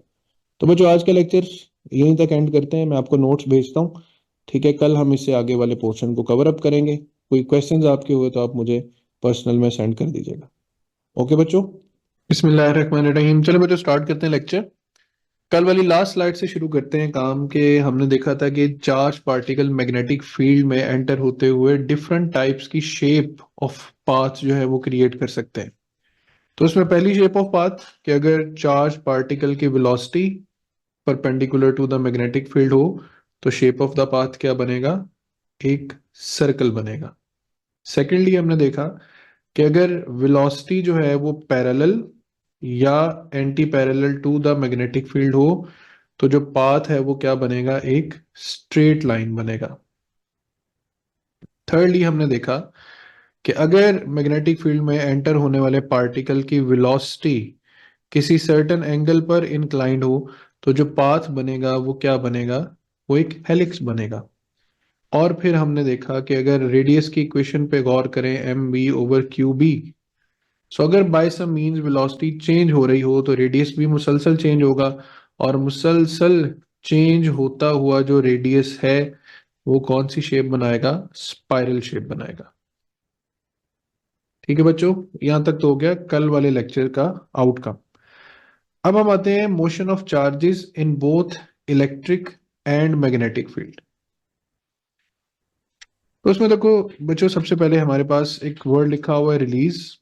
तो बच्चों आज का लेक्चर यहीं तक एंड करते हैं, मैं आपको नोट्स भेजता हूँ। ठीक है, कल हम इससे आगे वाले पोर्शन को कवर अप करेंगे। कोई क्वेश्चंस आपके हुए तो आप मुझे पर्सनल में सेंड कर दीजिएगा। ओके बच्चों, बिस्मिल्लाहिर्रहमानिर्रहीम। चलो बच्चों स्टार्ट करते हैं लेक्चर। कल वाली लास्ट स्लाइड से शुरू करते हैं काम के। हमने देखा था कि चार्ज पार्टिकल मैग्नेटिक फील्ड में एंटर होते हुए डिफरेंट टाइप्स की शेप ऑफ पाथ जो है वो क्रिएट कर सकते हैं। तो उसमें पहली शेप ऑफ पाथ कि अगर चार्ज पार्टिकल की velocity perpendicular to the magnetic field हो तो शेप ऑफ द पाथ क्या बनेगा, एक सर्कल बनेगा। सेकेंडली हमने देखा कि अगर वेलोसिटी जो है वो पैरेलल या anti parallel to the magnetic field हो तो जो पाथ है वो क्या बनेगा, एक स्ट्रेट लाइन बनेगा। थर्डली हमने देखा कि अगर मैग्नेटिक फील्ड में एंटर होने वाले पार्टिकल की वेलोसिटी किसी सर्टेन एंगल पर इंक्लाइंड हो तो जो पाथ बनेगा वो क्या बनेगा, वो एक हेलिक्स बनेगा। और फिर हमने देखा कि अगर रेडियस की इक्वेशन पे गौर करें, M B over Q B, so अगर by some means velocity change हो रही हो तो रेडियस भी मुसलसल चेंज होगा, और मुसलसल चेंज होता हुआ जो रेडियस है वो कौन सी शेप बनाएगा, स्पाइरल शेप बनाएगा। ठीक है बच्चों, यहां तक तो हो गया कल वाले लेक्चर का आउटकम। अब हम आते हैं motion of charges in both electric and magnetic field. तो उसमें देखो बच्चों, सबसे पहले हमारे पास एक वर्ड लिखा हुआ है रिलीज,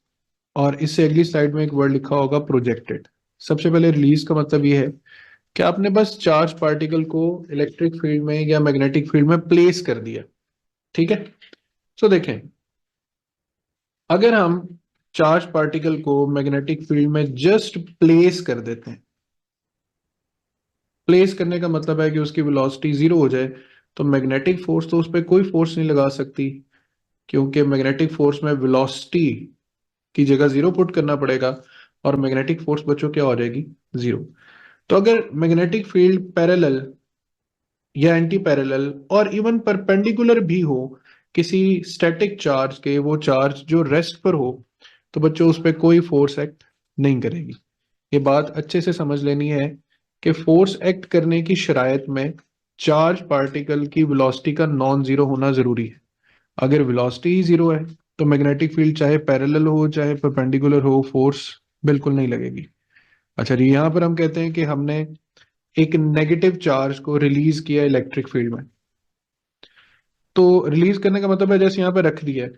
और इससे अगली स्लाइड में एक वर्ड लिखा होगा प्रोजेक्टेड। सबसे पहले रिलीज का मतलब ये है कि आपने बस चार्ज पार्टिकल को इलेक्ट्रिक फील्ड में या मैग्नेटिक फील्ड में प्लेस कर दिया। ठीक है, सो देखें, अगर हम चार्ज पार्टिकल को मैग्नेटिक फील्ड में जस्ट प्लेस कर देते हैं, प्लेस करने का मतलब है कि उसकी वेलोसिटी जीरो हो जाए, तो मैग्नेटिक फोर्स तो उस पर कोई फोर्स नहीं लगा सकती, क्योंकि मैग्नेटिक फोर्स में वेलोसिटी की जगह जीरो पुट करना पड़ेगा, और मैग्नेटिक फोर्स बच्चों क्या हो जाएगी, जीरो। तो अगर मैग्नेटिक फील्ड पैरेलल या एंटी पैरेलल और इवन परपेंडिकुलर भी हो किसी स्टैटिक चार्ज के, वो चार्ज जो रेस्ट पर हो, तो बच्चों उस पर कोई फोर्स एक्ट नहीं करेगी। ये बात अच्छे से समझ लेनी है कि फोर्स एक्ट करने की शरायत में चार्ज पार्टिकल की वेलोसिटी का नॉन जीरो होना जरूरी है। अगर वेलोसिटी ही जीरो है तो मैग्नेटिक फील्ड चाहे पैरेलल हो चाहे परपेंडिकुलर हो, फोर्स बिल्कुल नहीं लगेगी। अच्छा जी, यहाँ पर हम कहते हैं कि हमने एक नेगेटिव चार्ज को रिलीज किया इलेक्ट्रिक फील्ड में। तो रिलीज करने का मतलब है जैसे यहाँ पे रख दिया है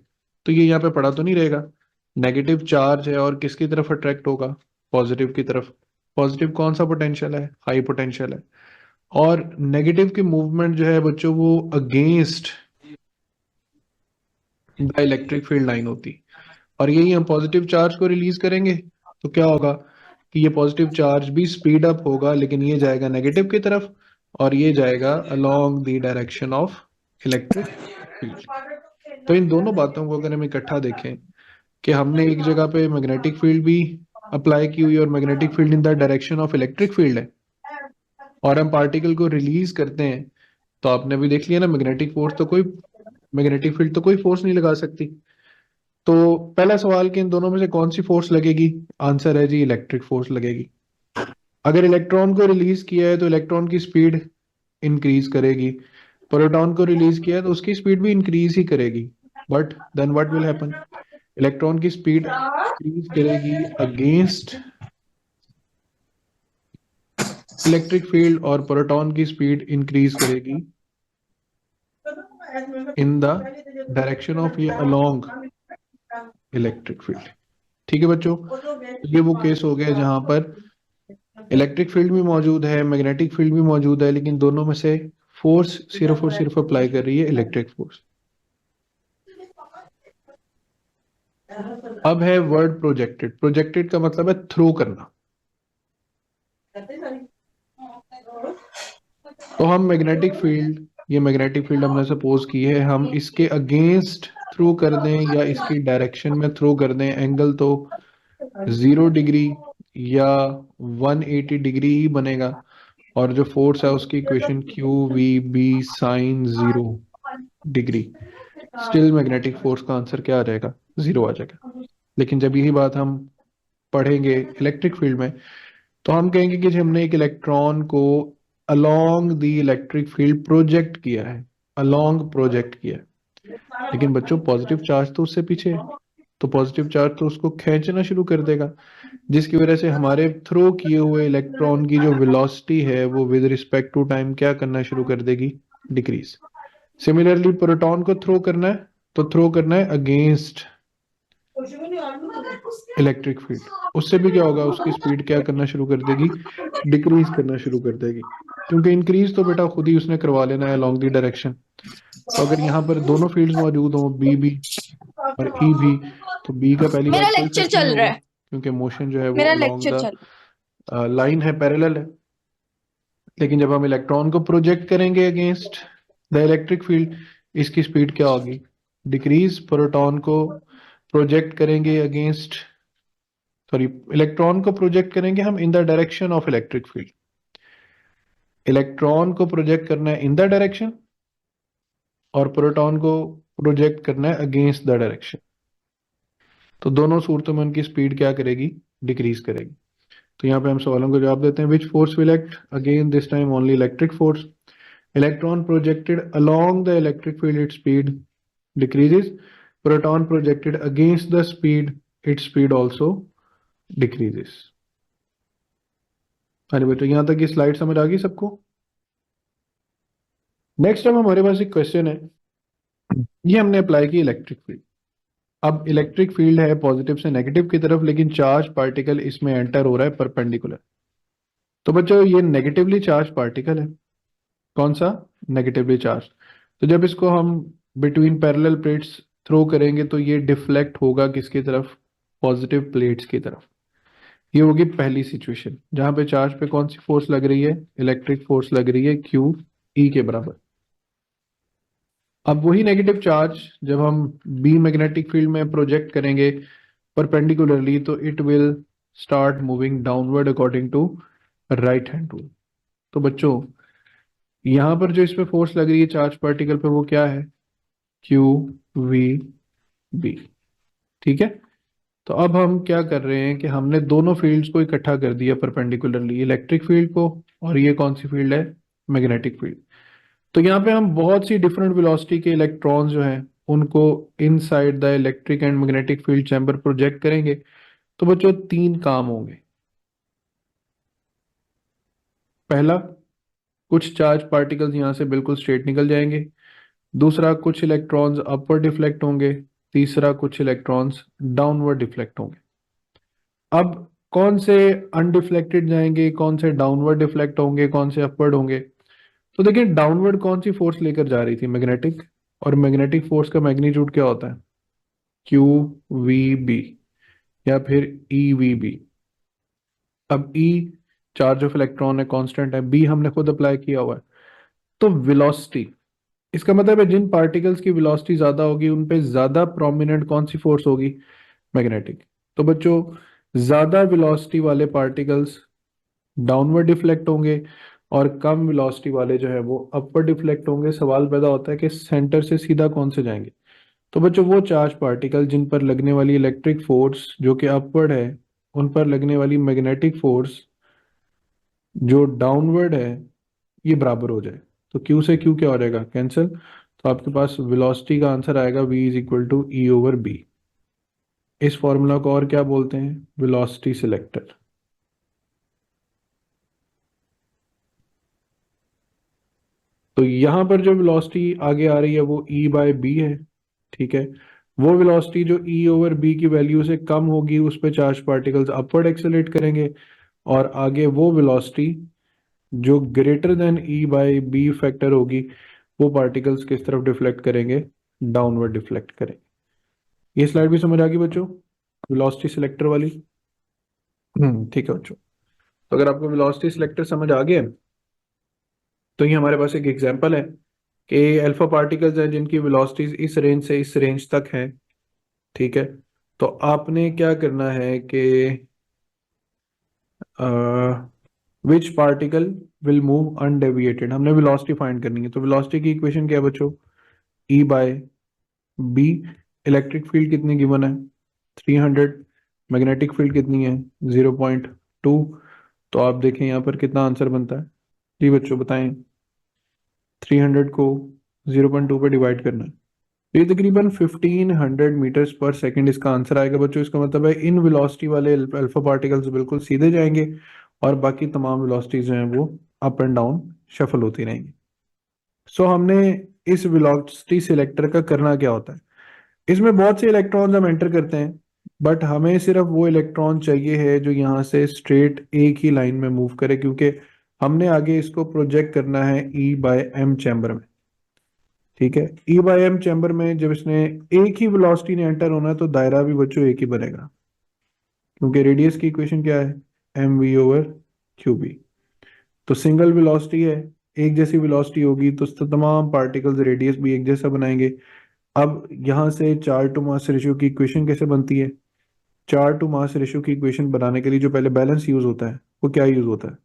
तो ये यहाँ पे पड़ा तो नहीं रहेगा, नेगेटिव चार्ज है और किसकी तरफ अट्रैक्ट होगा, पॉजिटिव की तरफ। पॉजिटिव कौन सा पोटेंशियल है, हाई पोटेंशियल है। और नेगेटिव की मूवमेंट जो है बच्चों वो against the electric field line होती। और यही हम पॉजिटिव चार्ज को रिलीज करेंगे तो क्या होगा कि ये पॉजिटिव चार्ज भी स्पीड अप होगा, लेकिन ये जाएगा नेगेटिव की तरफ और ये जाएगा along the direction of electric field. तो इन दोनों बातों को अगर हम इकट्ठा देखें कि हमने एक जगह पे मैग्नेटिक फील्ड भी अप्लाई की हुई और magnetic field in the direction of electric field है, और हम पार्टिकल को रिलीज करते हैं, तो आपने भी देख लिया ना मैग्नेटिक फील्ड तो कोई फोर्स नहीं लगा सकती। तो पहला सवाल कि इन दोनों में से कौन सी फोर्स लगेगी, आंसर है जी इलेक्ट्रिक फोर्स लगेगी। अगर इलेक्ट्रॉन को रिलीज किया है तो इलेक्ट्रॉन की स्पीड इंक्रीज करेगी, प्रोटॉन को रिलीज किया है तो उसकी स्पीड भी इंक्रीज ही करेगी। But then what will happen, electron की स्पीड इंक्रीज करेगी अगेंस्ट इलेक्ट्रिक फील्ड और प्रोटॉन की स्पीड इंक्रीज करेगी इन द डायरेक्शन ऑफ ये अलोंग इलेक्ट्रिक फील्ड। ठीक है बच्चों, तो ये वो केस हो गया जहां पर इलेक्ट्रिक फील्ड भी मौजूद है, मैग्नेटिक फील्ड भी मौजूद है, लेकिन दोनों में से फोर्स सिर्फ और सिर्फ अप्लाई कर रही है इलेक्ट्रिक फोर्स। अब है वर्ड प्रोजेक्टेड। प्रोजेक्टेड का मतलब है थ्रो करना। तो हम मैग्नेटिक फील्ड, ये मैग्नेटिक फील्ड हमने सपोज की है, हम इसके अगेंस्ट थ्रो कर दें या इसकी डायरेक्शन में थ्रो कर दें, एंगल तो 0 डिग्री या 180 डिग्री ही बनेगा। और जो फोर्स है उसकी equation QVB sine 0 degree. Still magnetic force का आंसर क्या आ जाएगा, 0 आ जाएगा। लेकिन जब यही बात हम पढ़ेंगे इलेक्ट्रिक फील्ड में तो हम कहेंगे कि हमने एक इलेक्ट्रॉन को along the electric field project किया है, अलोंग प्रोजेक्ट किया है। लेकिन बच्चों पॉजिटिव चार्ज तो उससे पीछे है, तो पॉजिटिव चार्ज तो उसको खींचना शुरू कर देगा, जिसकी वजह से हमारे थ्रो किए हुए इलेक्ट्रॉन की जो वेलोसिटी है वो विद रिस्पेक्ट टू टाइम क्या करना शुरू कर देगी, डिक्रीज। सिमिलरली प्रोटॉन को थ्रो करना है तो थ्रो करना है अगेंस्ट इलेक्ट्रिक फील्ड, उससे भी क्या होगा, उसकी स्पीड क्या करना शुरू कर देगी, डिक्रीज करना शुरू कर देगी। क्योंकि इंक्रीज तो बेटा खुद ही उसने करवा लेना है अलोंग द डायरेक्शन। तो अगर यहाँ पर दोनों फील्ड्स मौजूद हों, बी भी और ई भी, तो बी का पहली मेरा बात कोई लेक्चर इफेक्ट नहीं चल रहा होगा है। क्योंकि मोशन जो है वो मेरा अलोंग लेक्चर द चल लाइन है, पैरेलल है। लेकिन जब हम इलेक्ट्रॉन को प्रोजेक्ट करेंगे अगेंस्ट द इलेक्ट्रिक फील्ड, इसकी स्पीड क्या होगी, डिक्रीज। प्रोटॉन को प्रोजेक्ट करेंगे अगेंस्ट, सॉरी, इलेक्ट्रॉन को प्रोजेक्ट करेंगे हम इन the direction of electric field. Electron को प्रोजेक्ट करना है इन द डायरेक्शन और प्रोटॉन को प्रोजेक्ट करना है अगेंस्ट द डायरेक्शन। तो दोनों सूरतों में उनकी स्पीड क्या करेगी, डिक्रीज करेगी। तो यहाँ पे हम सवालों का जवाब देते हैं। Which force will act, again this time only electric force. Electron projected along the electric field, its speed decreases. Proton projected against the speed, its speed also decreases. अरे बेटा यहाँ तक ये स्लाइड समझ आ गई सबको। नेक्स्ट टाइम हमारे पास एक क्वेश्चन है, ये हमने अप्लाई की इलेक्ट्रिक फील्ड। अब इलेक्ट्रिक फील्ड है पॉजिटिव से नेगेटिव की तरफ, लेकिन चार्ज पार्टिकल इसमें एंटर हो रहा है परपेंडिकुलर। तो बच्चों ये नेगेटिवली चार्ज पार्टिकल है, कौन सा, नेगेटिवली चार्ज। तो जब इसको हम बिटवीन पैरेलल प्लेट्स थ्रो करेंगे तो ये डिफ्लेक्ट होगा किसकी तरफ, पॉजिटिव प्लेट्स की तरफ। ये होगी पहली सिचुएशन जहां पे चार्ज पे कौन सी फोर्स लग रही है, इलेक्ट्रिक फोर्स लग रही है QE के बराबर। अब वही नेगेटिव चार्ज जब हम बी मैग्नेटिक फील्ड में प्रोजेक्ट करेंगे परपेंडिकुलरली तो it will start moving downward according to right hand rule. तो बच्चों यहां पर जो इसमें फोर्स लग रही है चार्ज पार्टिकल पे वो क्या है, QVB। ठीक है, तो अब हम क्या कर रहे हैं कि हमने दोनों फील्ड्स को इकट्ठा कर दिया परपेंडिकुलरली, इलेक्ट्रिक फील्ड को, और ये कौन सी फील्ड है, मैग्नेटिक फील्ड। तो यहाँ पे हम बहुत सी डिफरेंट वेलोसिटी के इलेक्ट्रॉन्स जो हैं उनको inside the electric and magnetic field chamber project करेंगे, तो बच्चों 3 काम होंगे। पहला, कुछ चार्ज पार्टिकल्स यहां से बिल्कुल स्ट्रेट निकल जाएंगे। दूसरा, कुछ इलेक्ट्रॉन्स अपवर्ड डिफ्लेक्ट होंगे। तीसरा, कुछ इलेक्ट्रॉन्स डाउनवर्ड डिफ्लेक्ट होंगे। अब कौन से अनडिफ्लेक्टेड जाएंगे, कौन से डाउनवर्ड डिफ्लेक्ट होंगे, कौन से अपवर्ड होंगे? तो देखिए, डाउनवर्ड कौन सी फोर्स लेकर जा रही थी? मैग्नेटिक। और मैग्नेटिक फोर्स का मैग्नीट्यूड क्या होता है? क्यू वी बी, या फिर ई वी बी। अब ई चार्ज ऑफ इलेक्ट्रॉन है, कांस्टेंट है, बी हमने खुद अप्लाई किया हुआ है। तो वेलोसिटी, इसका मतलब है जिन पार्टिकल्स की वेलोसिटी ज्यादा होगी उन पे ज्यादा प्रोमिनेंट कौन सी फोर्स होगी? मैग्नेटिक। तो बच्चों, ज्यादा वेलोसिटी वाले पार्टिकल्स डाउनवर्ड डिफ्लेक्ट होंगे और कम वेलोसिटी वाले जो है वो अपवर्ड डिफ्लेक्ट होंगे। सवाल पैदा होता है कि सेंटर से सीधा कौन से जाएंगे? तो बच्चों, वो चार्ज पार्टिकल जिन पर लगने वाली इलेक्ट्रिक फोर्स जो कि अपवर्ड है, उन पर लगने वाली मैग्नेटिक फोर्स जो डाउनवर्ड है, ये बराबर हो जाए। तो Q से Q क्या हो जाएगा? कैंसिल। तो आपके पास वेलोसिटी का आंसर आएगा V is equal to E over B. इस फॉर्मूला को और क्या बोलते हैं? Velocity selector. तो यहां पर जो वेलोसिटी आगे आ रही है वो E बाय बी है। ठीक है। वो वेलोसिटी जो E ओवर बी की वैल्यू से कम होगी उस पे चार्ज पार्टिकल्स अपवर्ड एक्सेलरेट करेंगे, और आगे वो वेलोसिटी जो greater than E by B factor होगी वो पार्टिकल्स किस तरफ डिफ्लेक्ट करेंगे? डाउनवर्ड डिफ्लेक्ट करेंगे। ये स्लाइड भी समझ आ गई बच्चों, वेलोसिटी सिलेक्टर वाली? ठीक है बच्चों। तो अगर आपको वेलोसिटी सिलेक्टर समझ आ गया, तो ये हमारे पास एक एग्जांपल है कि अल्फा पार्टिकल्स हैं जिनकी वेलोसिटीज इस रेंज से इस रेंज तक है। ठीक है। तो आपने क्या करना है कि which particle will move undeviated, हमने वेलोसिटी फाइंड करनी है। तो वेलोसिटी की इक्वेशन क्या है बच्चों? E by B. Electric field कितनी गिवन है? 300। मैग्नेटिक फील्ड कितनी है? 0.2। तो आप देखें यहाँ पर कितना आंसर बनता है। जी बच्चों बताएं। 300 को 0.2 पे डिवाइड करना है, तो ये तकरीबन 1500 मीटर्स पर सेकंड इसका आंसर आएगा बच्चों। इसका मतलब है इन वेलोसिटी वाले अल्फा पार्टिकल्स बिल्कुल सीधे जाएंगे और बाकी तमाम वेलोसिटीज जो हैं वो अप एंड डाउन शफल होती रहेंगी। सो हमने इस वेलोसिटी सिलेक्टर का करना क्या होता है? इसमें बहुत से इलेक्ट्रॉन्स हम एंटर करते हैं, बट हमें सिर्फ वो इलेक्ट्रॉन चाहिए है जो यहाँ से स्ट्रेट एक ही लाइन में मूव करे, क्योंकि हमने आगे इसको प्रोजेक्ट करना है ई बाय एम चैम्बर में। ठीक है। ई बाय एम चैम्बर में जब इसने एक ही वेलोसिटी ने एंटर होना है तो दायरा भी बच्चों एक ही बनेगा, क्योंकि रेडियस की इक्वेशन क्या है? M v over Q B. तो सिंगल वेलोसिटी है, एक जैसी वेलोसिटी होगी तो तमाम पार्टिकल्स रेडियस भी एक जैसा बनाएंगे। अब यहां से चार्ज टू मास रेशियो की इक्वेशन कैसे बनती है? चार्ज टू मास रेशियो की इक्वेशन बनाने के लिए जो पहले बैलेंस यूज होता है वो क्या यूज होता है?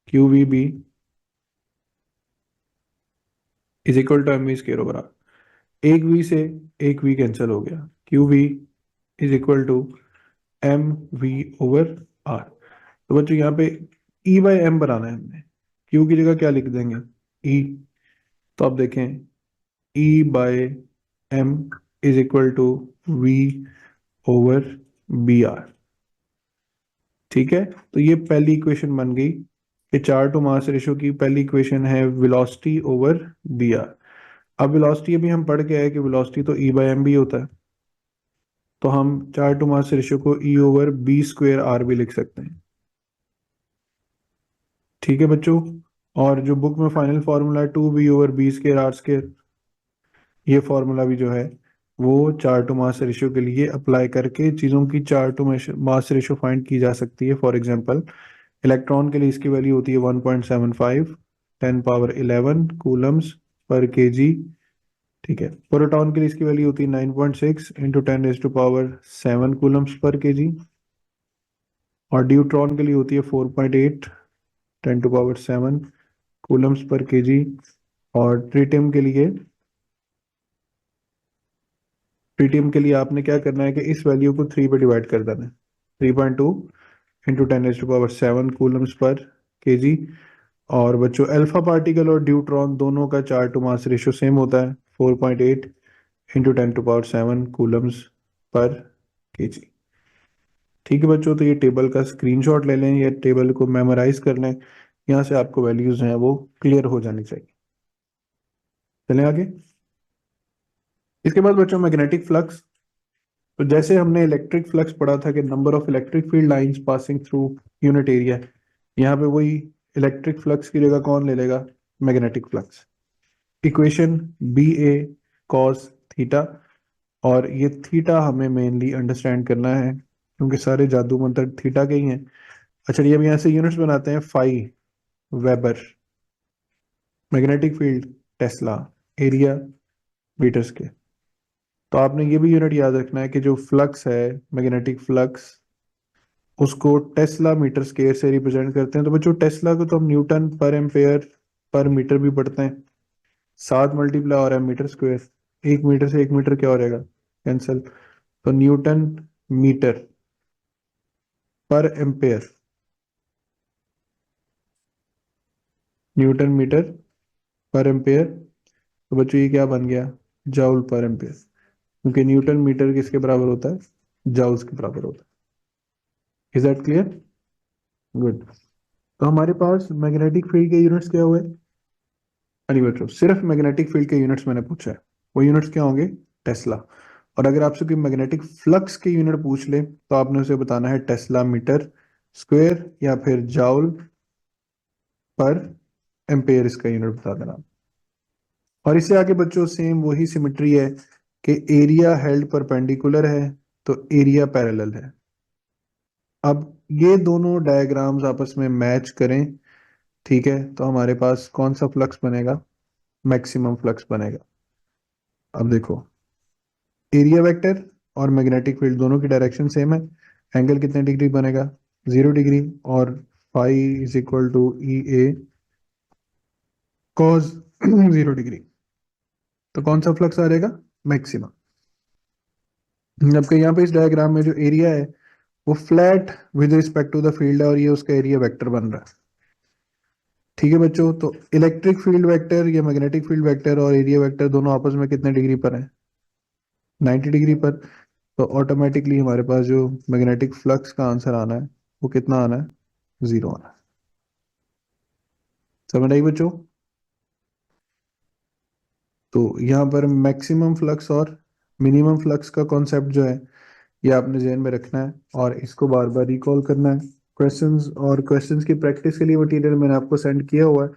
Q v B is equal to m v square over r. एक वी से एक वी कैंसिल हो गया, q v is equal to m v over r. तो बच्चों यहाँ पे ई बाय एम बनाना है हमने, क्यू की जगह क्या लिख देंगे? ई। तो आप देखें, E by m is equal to v over B r. ठीक है। तो ये पहली इक्वेशन बन गई कि चार्ज टू मास रेशियो की पहली इक्वेशन है वेलोसिटी ओवर बी आर। अब वेलोसिटी अभी हम पढ़ के आए कि वेलोसिटी तो ई बाय एम भी होता है, तो हम चार्ज टू मास रेशियो को E over B square r भी लिख सकते हैं। ठीक है बच्चों। और जो बुक में फाइनल फार्मूला है 2 b/b² r², ये फार्मूला भी जो है वो चार्ज टू मास रेशियो के लिए अप्लाई करके चीज़ों की charge to mass ratio find की जा सकती है। फॉर एग्जांपल, इलेक्ट्रॉन के लिए इसकी वैल्यू होती है 1.75 10 पावर 11 कूलम्स पर केजी। ठीक है। प्रोटॉन के लिए इसकी वैल्यू होती है 9.6 इंटू 10⁻⁷ कूलम्स पर केजी। और ड्यूट्रॉन के लिए होती है 4.8 10⁻⁷ कूलम्स पर केजी। और ट्रीटियम के लिए आपने क्या करना है कि इस वैल्यू को 3 पे डिवाइड कर देना है। 3.2 इंटू 10⁻⁷ कूलम्स पर केजी। और बच्चों, अल्फा पार्टिकल और ड्यूट्रॉन दोनों का charge to mass ratio same होता है, 4.8 इंटू 10⁷ कूलम्स पर केजी। ठीक है बच्चों, तो ये टेबल का स्क्रीनशॉट ले लें, ये टेबल को मेमोराइज कर लें, यहाँ से आपको वैल्यूज हैं वो क्लियर हो जानी चाहिए। चलें आगे। इसके बाद बच्चों मैग्नेटिक फ्लक्स। तो जैसे हमने इलेक्ट्रिक फ्लक्स पढ़ा था कि number of electric field lines passing through unit area, यहाँ पे वही इलेक्ट्रिक फ्लक्स की जगह कौन ले लेगा, मैग्नेटिक फ्लक्स। इक्वेशन बी ए कॉस थीटा, और ये थीटा हमें मेनली अंडरस्टैंड करना है क्योंकि सारे जादू मंत्र थीटा के ही हैं। अच्छा, ये अब यहाँ से यूनिट्स बनाते हैं, phi weber, magnetic field tesla, area metres के। तो आपने ये भी यूनिट याद रखना है कि जो फ्लक्स है, मैग्नेटिक फ्लक्स, उसको टेस्ला मीटर स्क्वायर से रिप्रेजेंट करते हैं। तो बच्चों टेस्ला को तो हम न्यूटन पर एम्पेयर पर मीटर भी पढ़ते हैं। 7 मल्टीप्लाई हो रहा है मीटर स्क्वायर, 1 मीटर से 1 मीटर क्या हो जाएगा, कैंसिल। तो newton metre per ampere, newton metre per ampere. तो बच्चों ये क्या बन गया, जाउल पर एम्पेयर, क्योंकि न्यूटन मीटर किसके बराबर होता है, जाउल्स के बराबर होता है। Is that clear? गुड। तो हमारे पास मैग्नेटिक फील्ड के यूनिट्स क्या हुए, अरे बच्चों सिर्फ मैग्नेटिक फील्ड के यूनिट्स मैंने पूछा है, वो यूनिट्स क्या होंगे, टेस्ला। और अगर आपसे कोई मैग्नेटिक फ्लक्स के यूनिट पूछ ले तो आपने उसे बताना है टेस्ला मीटर स्क्वायर या फिर जाउल पर एम्पेयर, इसका यूनिट बता देना। और इससे आगे बच्चों सेम वही सिमेट्री है कि एरिया हेल्ड परपेंडिकुलर है तो एरिया पैरेलल है। अब ये दोनों डायग्राम्स आपस में मैच करें, ठीक है, तो हमारे पास कौन सा फ्लक्स बनेगा, मैक्सिमम फ्लक्स बनेगा। अब देखो, एरिया वेक्टर और मैग्नेटिक फील्ड दोनों की डायरेक्शन सेम है, एंगल कितने डिग्री बनेगा, 0 डिग्री, और phi is equal to E A cos 0 degree. तो कौन सा फ्लक्स आ जाएगा, मैक्सिमम। जबकि यहाँ पे इस डायग्राम में जो एरिया है वो flat with respect to the field है और ये उसका एरिया वेक्टर बन रहा है। ठीक है बच्चों, तो इलेक्ट्रिक फील्ड वेक्टर या मैग्नेटिक फील्ड वेक्टर और एरिया वेक्टर दोनों आपस में कितने डिग्री पर है, 90 डिग्री पर। तो ऑटोमेटिकली हमारे पास जो मैग्नेटिक फ्लक्स का आंसर आना है वो कितना आना है, 0 आना है। समझ आई बच्चों? तो यहाँ पर मैक्सिमम फ्लक्स और मिनिमम फ्लक्स का कॉन्सेप्ट जो है ये आपने ध्यान में रखना है और इसको बार बार रिकॉल करना है। क्वेश्चंस और क्वेश्चंस की प्रैक्टिस के लिए मटेरियल मैंने आपको सेंड किया हुआ है।